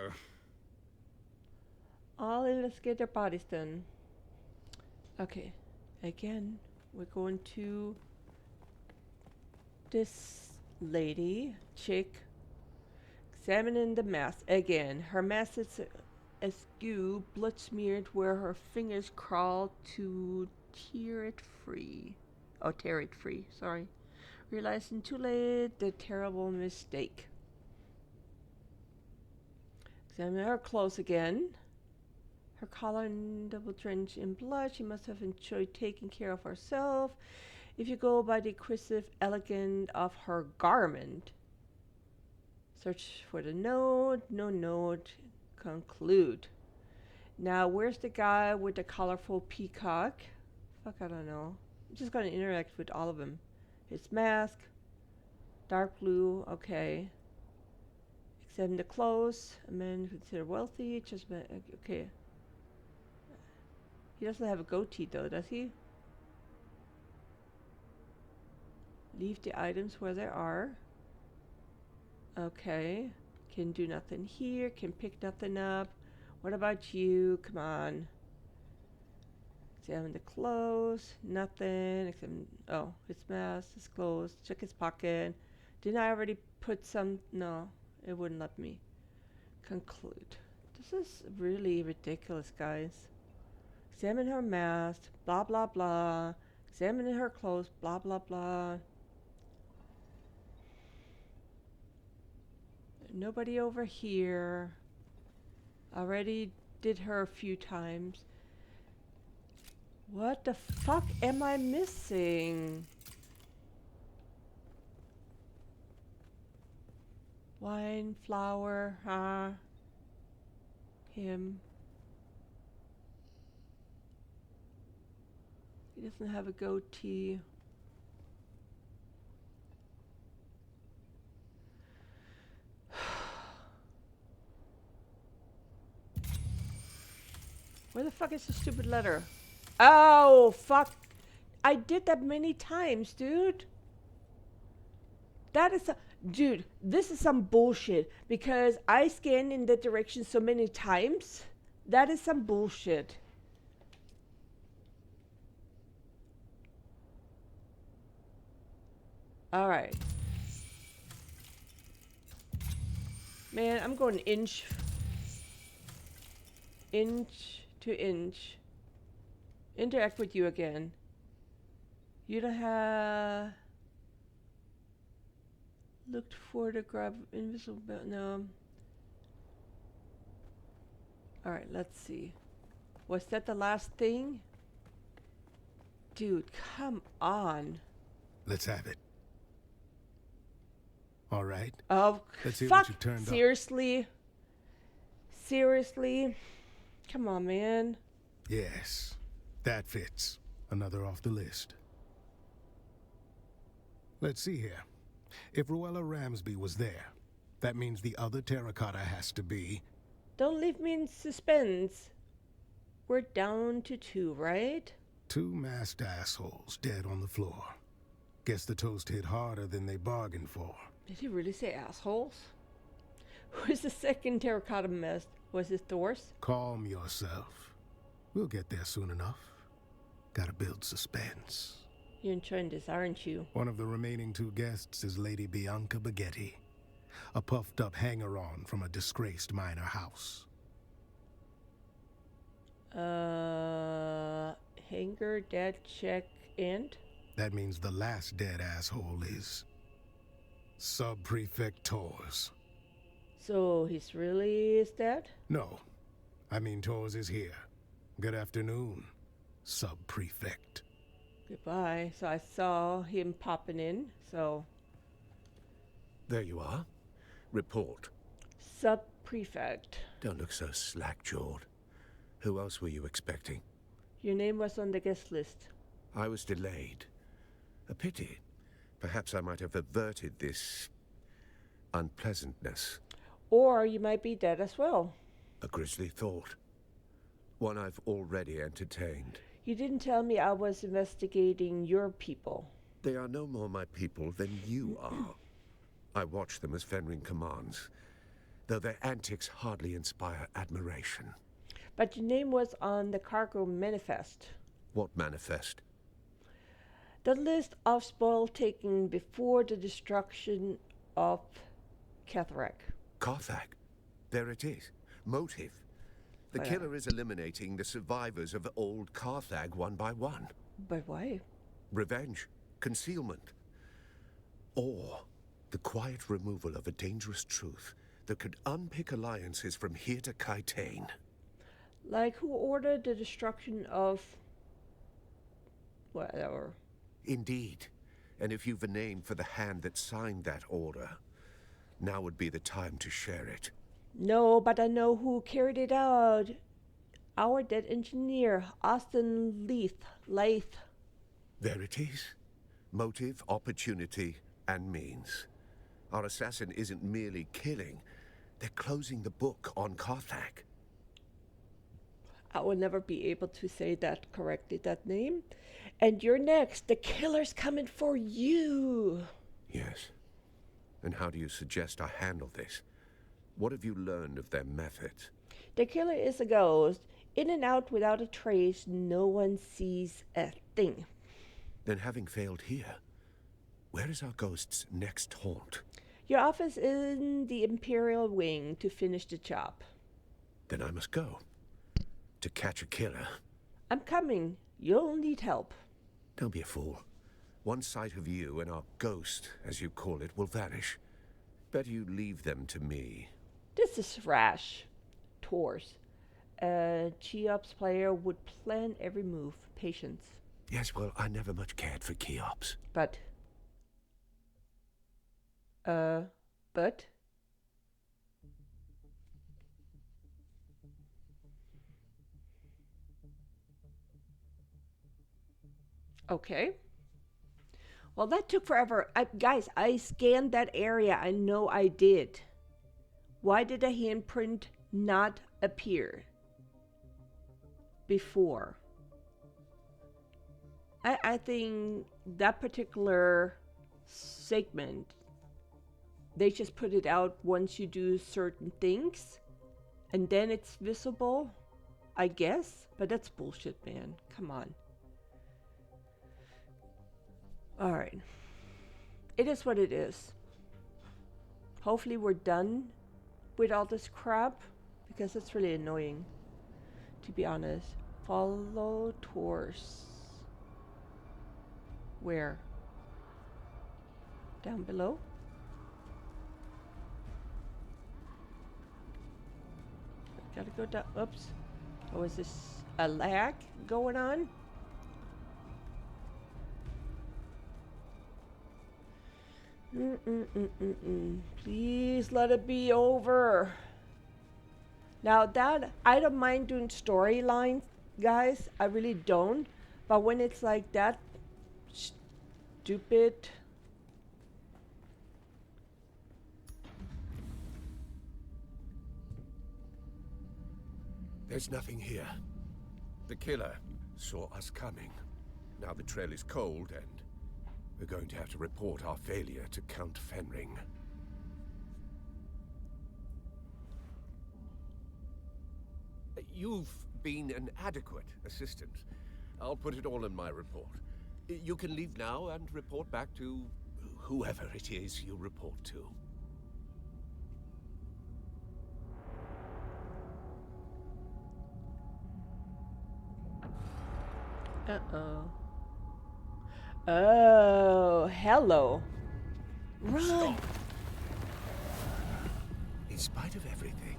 All investigate their bodies then. Okay, again, we're going to this lady, chick, examining the mask. Again, her mask is askew, blood smeared where her fingers crawl to tear it free. Oh, tear it free, sorry. Realizing too late the terrible mistake. Examine her clothes again. Her collar and double drenched in blood. She must have enjoyed taking care of herself. If you go by the exquisite elegance of her garment. Search for the note. No note. Conclude. Now, where's the guy with the colorful peacock? Fuck, I don't know. I'm just gonna interact with all of them. His mask. Dark blue. Okay. Examine the clothes. A man considered wealthy. Just okay. He doesn't have a goatee though, does he? Leave the items where they are. Okay. Can do nothing here. Can pick nothing up. What about you? Come on. Examine the clothes. Nothing. Examine. Oh, his mask, his clothes. Check his pocket. Didn't I already put some? No, it wouldn't let me. Conclude. This is really ridiculous, guys. Examine her mask. Blah, blah, blah. Examine her clothes. Blah, blah, blah. Nobody over here. Already did her a few times. What the fuck am I missing? Wine, flour, huh? Him. He doesn't have a goatee. Where the fuck is the stupid letter? Oh, fuck. I did that many times, dude. That is dude, this is some bullshit. Because I scanned in that direction so many times. That is some bullshit. Alright. Man, I'm going inch to inch. Interact with you again. You don't have looked for to grab invisible belt. No. Alright, let's see. Was that the last thing? Dude, come on. Let's have it. All right. Oh, Let's hear fuck. what you turned up. Seriously? Seriously? Come on, man. Yes, that fits. Another off the list. Let's see here. If Ruella Ramsby was there, that means the other terracotta has to be... Don't leave me in suspense. We're down to 2, right? 2 masked assholes dead on the floor. Guess the toast hit harder than they bargained for. Did he really say assholes? Who's the second terracotta mask? Was it Thor's? Calm yourself. We'll get there soon enough. Gotta build suspense. You're enjoying this, aren't you? One of the remaining 2 guests is Lady Bianca Baghetti, a puffed-up hanger-on from a disgraced minor house. Hanger, dead, check, and? That means the last dead asshole is... Sub-Prefect Tors. So he's really is dead? No, I mean Tors is here. Good afternoon, Sub-Prefect. Goodbye. So I saw him popping in, so... There you are. Report. Sub-Prefect. Don't look so slack-jawed. Who else were you expecting? Your name was on the guest list. I was delayed. A pity. Perhaps I might have averted this... unpleasantness. Or you might be dead as well. A grisly thought. One I've already entertained. You didn't tell me I was investigating your people. They are no more my people than you are. I watch them as Fenring commands, though their antics hardly inspire admiration. But your name was on the cargo manifest. What manifest? The list of spoil taken before the destruction of Catharak. Carthag. There it is. Motive. The killer is eliminating the survivors of old Carthag one by one. But why? Revenge. Concealment. Or the quiet removal of a dangerous truth that could unpick alliances from here to Kaitane. Like who ordered the destruction of... whatever. Indeed. And if you've a name for the hand that signed that order, now would be the time to share it. No, but I know who carried it out. Our dead engineer, Austin Leith. There it is. Motive, opportunity, and means. Our assassin isn't merely killing, They're closing the book on Carthag. I will never be able to say that correctly, that name. And you're next. The killer's coming for you. Yes. And how do you suggest I handle this? What have you learned of their methods? The killer is a ghost. In and out without a trace. No one sees a thing. Then having failed here, where is our ghost's next haunt? Your office in the Imperial Wing to finish the job. Then I must go. To catch a killer. I'm coming. You'll need help. Don't be a fool. One sight of you and our ghost, as you call it, will vanish. Better you leave them to me. This is rash. Tours. A Cheops player would plan every move. Patience. Yes, well, I never much cared for Cheops. But? Okay. Well, that took forever. Guys, I scanned that area. I know I did. Why did a handprint not appear before? I think that particular segment, they just put it out once you do certain things and then it's visible, I guess. But that's bullshit, man. Come on. Alright. It is what it is. Hopefully we're done with all this crap, because it's really annoying, to be honest. Follow tours. Where? Down below? Gotta go down. Oops. Oh, is this a lag going on? Please let it be over. Now that, I don't mind doing storylines, guys. I really don't. But when it's like that stupid. There's nothing here. The killer saw us coming. Now the trail is cold and we're going to have to report our failure to Count Fenring. You've been an adequate assistant. I'll put it all in my report. You can leave now and report back to whoever it is you report to. Uh-oh. Oh, hello. Run! Stop. In spite of everything,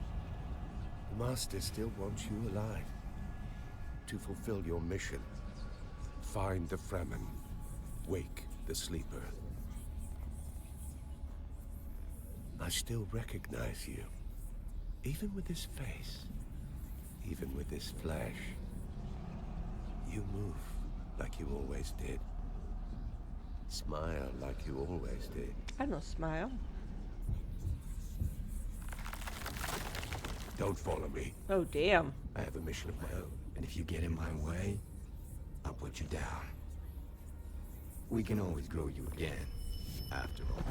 the Master still wants you alive. To fulfill your mission. Find the Fremen. Wake the sleeper. I still recognize you. Even with this face. Even with this flesh. You move like you always did. Smile like you always did. I don't smile. Don't follow me. Oh, damn. I have a mission of my own. And if you get in my way, I'll put you down. We can always grow you again, after all.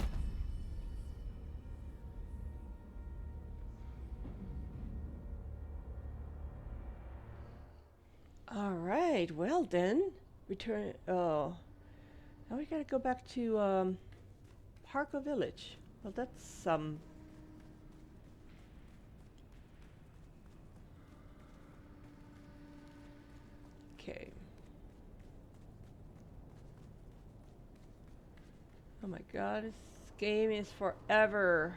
Alright, well then. Return. Oh. Now we gotta go back to Harko Village. Well, that's some. Okay. Oh my god, this game is forever.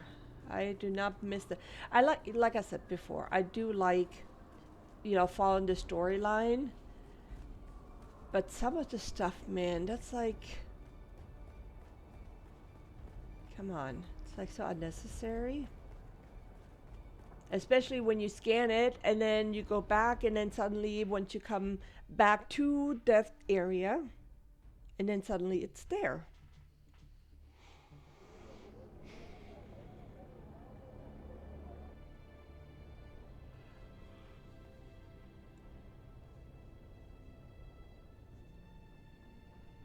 I do not miss the. I like I said before, I do like, you know, following the storyline. But some of the stuff, man, that's like, come on, it's like so unnecessary. Especially when you scan it and then you go back and then suddenly once you come back to that area and then suddenly it's there.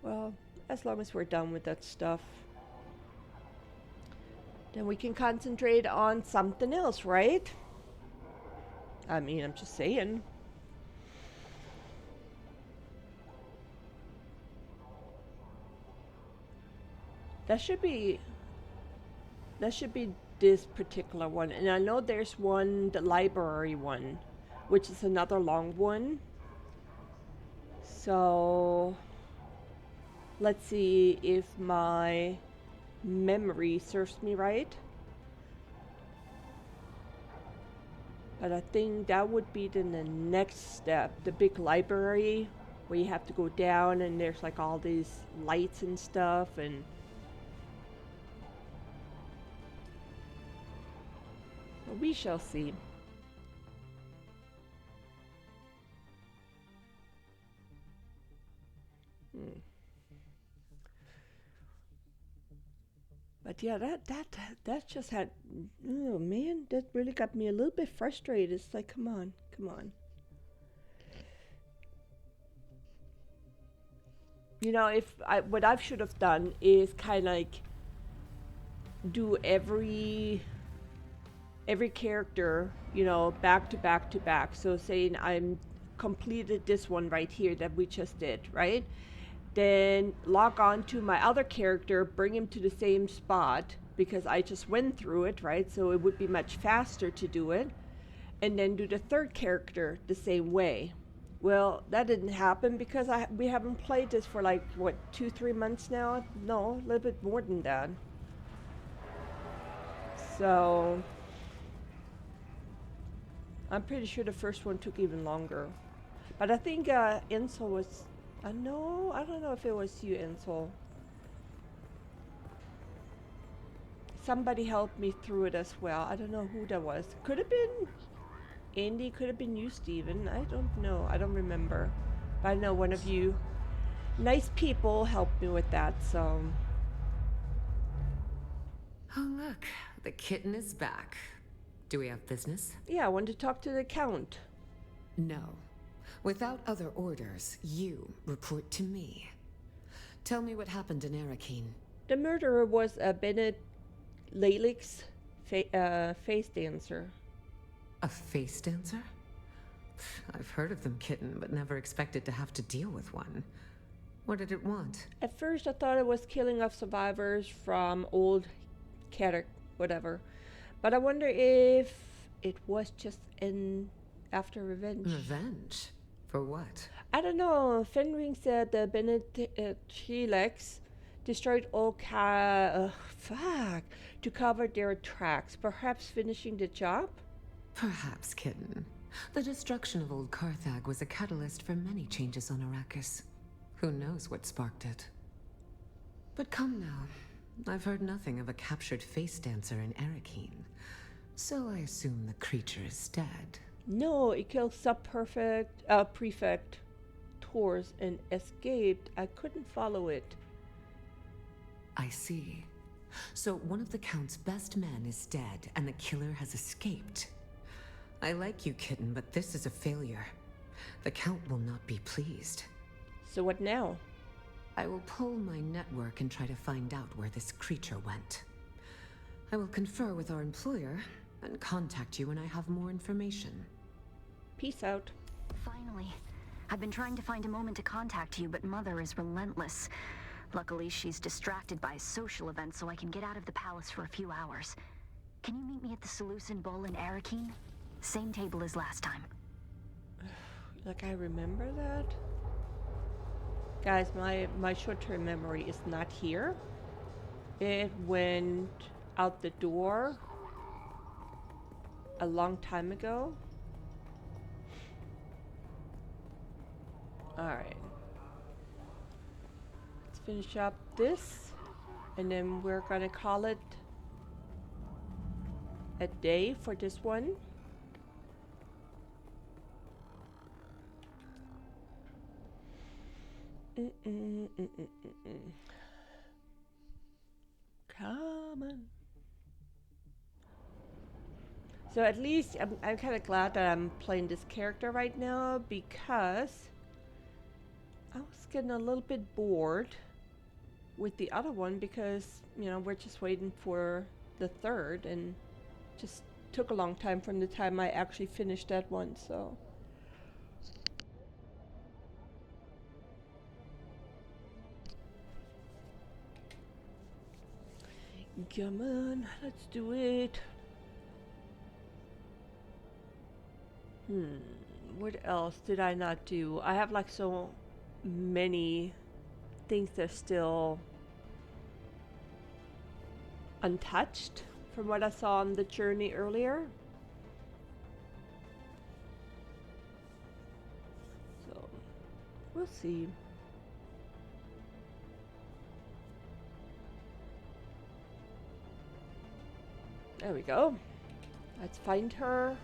Well, as long as we're done with that stuff, then we can concentrate on something else, right? I mean, I'm just saying. That should be this particular one. And I know there's one, the library one, which is another long one. So let's see if my memory serves me right. But I think that would be then the next step, the big library where you have to go down and there's like all these lights and stuff, and we shall see. But yeah, that just had, oh man, that really got me a little bit frustrated. It's like, come on, come on. You know, what I should have done is kind of like do every character, you know, back to back to back. So saying I'm completed this one right here that we just did, right? Then log on to my other character, bring him to the same spot because I just went through it, right? So it would be much faster to do it. And then do the third character the same way. Well, that didn't happen because we haven't played this for like, what, 2-3 months now? No, a little bit more than that. So I'm pretty sure the first one took even longer. But I think Ansel was... no, I don't know if it was you, Ansel. Somebody helped me through it as well. I don't know who that was. Could have been Andy, could have been you, Steven. I don't know. I don't remember. But I know one of you nice people helped me with that, so... Oh, look. The kitten is back. Do we have business? Yeah, I wanted to talk to the Count. No. Without other orders, you report to me. Tell me what happened in Arakeen. The murderer was Bennett Lalick's face dancer. A face dancer? I've heard of them, kitten, but never expected to have to deal with one. What did it want? At first I thought it was killing of survivors from old Kadak, whatever. But I wonder if it was just after revenge. Revenge? For what? I don't know. Fenring said the Bennett Chilex destroyed all to cover their tracks, perhaps finishing the job? Perhaps, kitten. The destruction of old Carthag was a catalyst for many changes on Arrakis. Who knows what sparked it? But come now. I've heard nothing of a captured face dancer in Arakeen. So I assume the creature is dead. No, it killed Prefect Tors and escaped. I couldn't follow it. I see. So one of the Count's best men is dead, and the killer has escaped. I like you, kitten, but this is a failure. The Count will not be pleased. So what now? I will pull my network and try to find out where this creature went. I will confer with our employer and contact you when I have more information. Peace out. Finally. I've been trying to find a moment to contact you, but Mother is relentless. Luckily, she's distracted by a social event, so I can get out of the palace for a few hours. Can you meet me at the Seleucid Bowl in Arakeen? Same table as last time. Like, I remember that? Guys, my short-term memory is not here. It went out the door a long time ago. Alright. Let's finish up this, and then we're gonna call it a day for this one. Come on. So at least I'm kind of glad that I'm playing this character right now, because I was getting a little bit bored with the other one because, you know, we're just waiting for the third and just took a long time from the time I actually finished that one, so. Come on, let's do it. What else did I not do? I have like so many things that are still untouched from what I saw on the journey earlier. So, we'll see. There we go. Let's find her.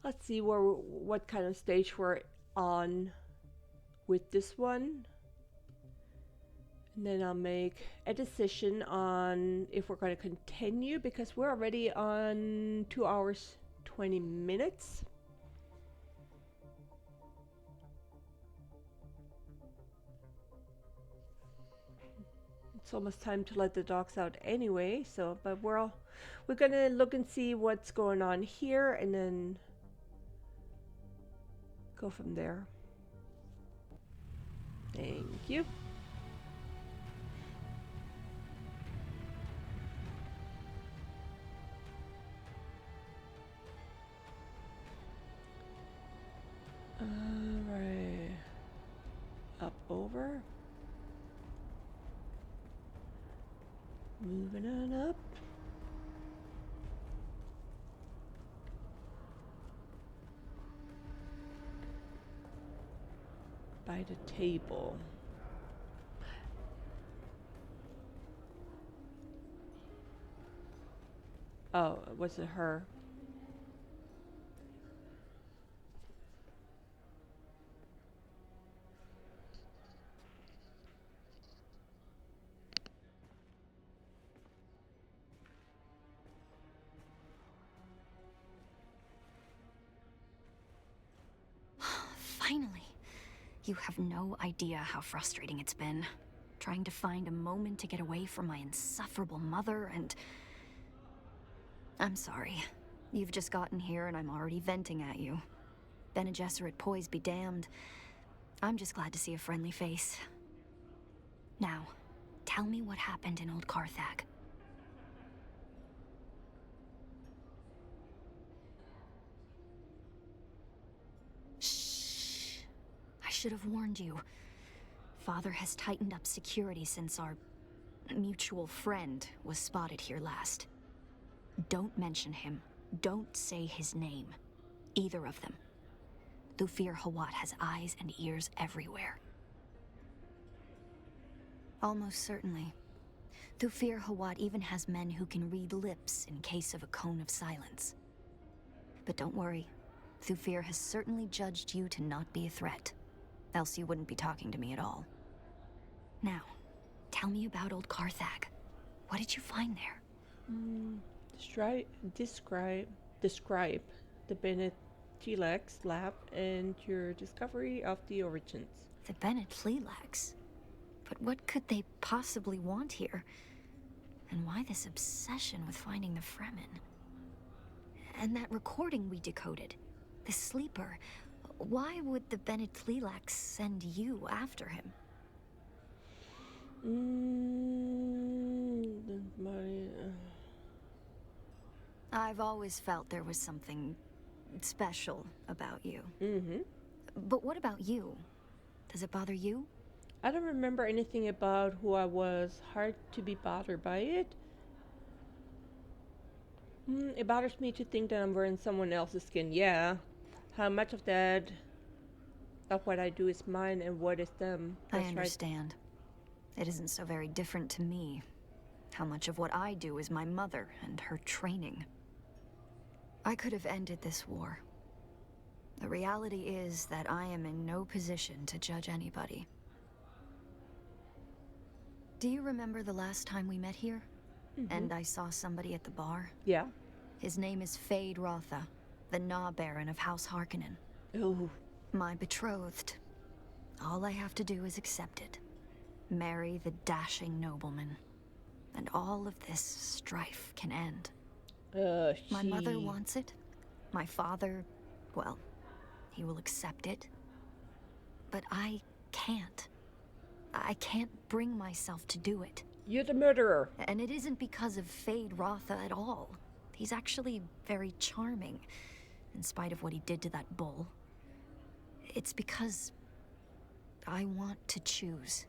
Let's see what kind of stage we're on with this one. And then I'll make a decision on if we're going to continue because we're already on 2 hours 20 minutes. It's almost time to let the dogs out anyway, so but we're gonna look and see what's going on here and then go from there. Thank you. Alright. Up over. Moving on up. By the table. Oh, was it her? Finally. You have no idea how frustrating it's been. Trying to find a moment to get away from my insufferable mother and... I'm sorry. You've just gotten here and I'm already venting at you. Bene Gesserit poise be damned. I'm just glad to see a friendly face. Now, tell me what happened in Old Carthag. Shh. I should have warned you. Father has tightened up security since our mutual friend was spotted here last. Don't mention him. Don't say his name. Either of them. Thufir Hawat has eyes and ears everywhere. Almost certainly. Thufir Hawat even has men who can read lips in case of a cone of silence. But don't worry. Thufir has certainly judged you to not be a threat. Else you wouldn't be talking to me at all. Now, tell me about Old Carthag. What did you find there? Describe the Bene Tlex lab and your discovery of the origins. The Bene Tlex? But what could they possibly want here? And why this obsession with finding the Fremen? And that recording we decoded, the sleeper, why would the Bene Tlex send you after him? I've always felt there was something special about you. But what about you? Does it bother you? I don't remember anything about who I was. Hard to be bothered by it. It bothers me to think that I'm wearing someone else's skin. Yeah. How much of that, of what I do is mine and what is them. I understand. It isn't so very different to me. How much of what I do is my mother and her training. I could have ended this war. The reality is that I am in no position to judge anybody. Do you remember the last time we met here? And I saw somebody at the bar? Yeah. His name is Fade Rotha, the Gnaw Baron of House Harkonnen. Oh. My betrothed. All I have to do is accept it. Marry the dashing nobleman. And all of this strife can end. My mother wants it. My father, well, he will accept it. But I can't. I can't bring myself to do it. You're the murderer. And it isn't because of Fade Rotha at all. He's actually very charming, in spite of what he did to that bull. It's because I want to choose.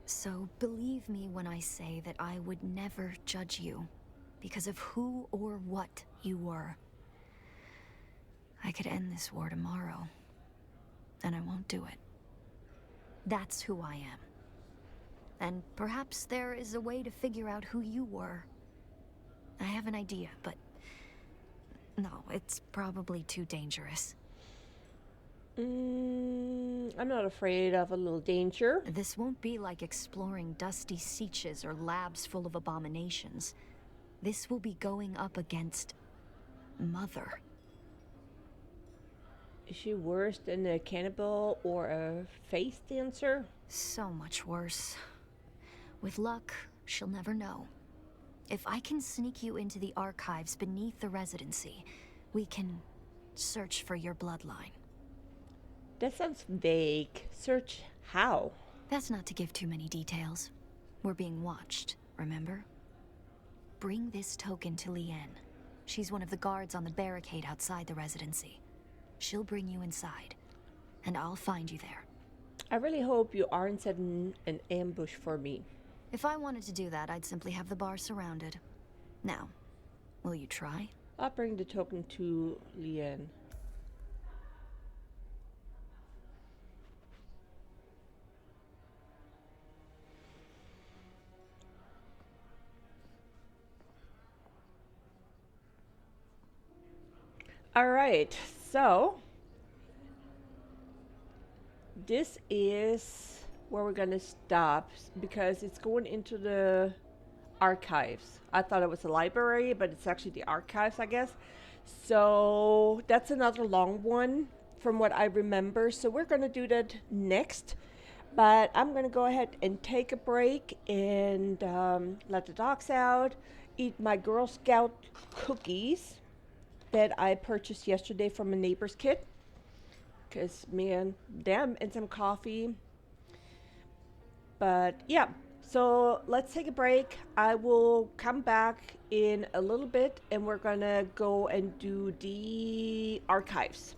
So believe me when I say that I would never judge you because of who or what you were. I could end this war tomorrow, and I won't do it. That's who I am. And perhaps there is a way to figure out who you were. I have an idea, but no, it's probably too dangerous. I'm not afraid of a little danger. This won't be like exploring dusty sieges or labs full of abominations. This will be going up against Mother. Is she worse than a cannibal or a face dancer? So much worse. With luck, she'll never know. If I can sneak you into the archives beneath the residency, we can search for your bloodline. That sounds vague. Search how? That's not to give too many details. We're being watched, remember? Bring this token to Liane. She's one of the guards on the barricade outside the residency. She'll bring you inside, and I'll find you there. I really hope you aren't setting an ambush for me. If I wanted to do that, I'd simply have the bar surrounded. Now, will you try? I'll bring the token to Liane. All right, so this is where we're gonna stop because it's going into the archives. I thought it was a library, but it's actually the archives, I guess. So that's another long one from what I remember. So we're gonna do that next. But I'm gonna go ahead and take a break and let the dogs out, eat my Girl Scout cookies that I purchased yesterday from a neighbor's kid. Because, man, them and some coffee. But, yeah. So, let's take a break. I will come back in a little bit. And we're going to go and do the archives.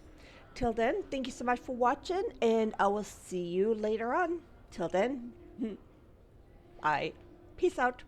Till then, thank you so much for watching. And I will see you later on. Till then, bye. Peace out.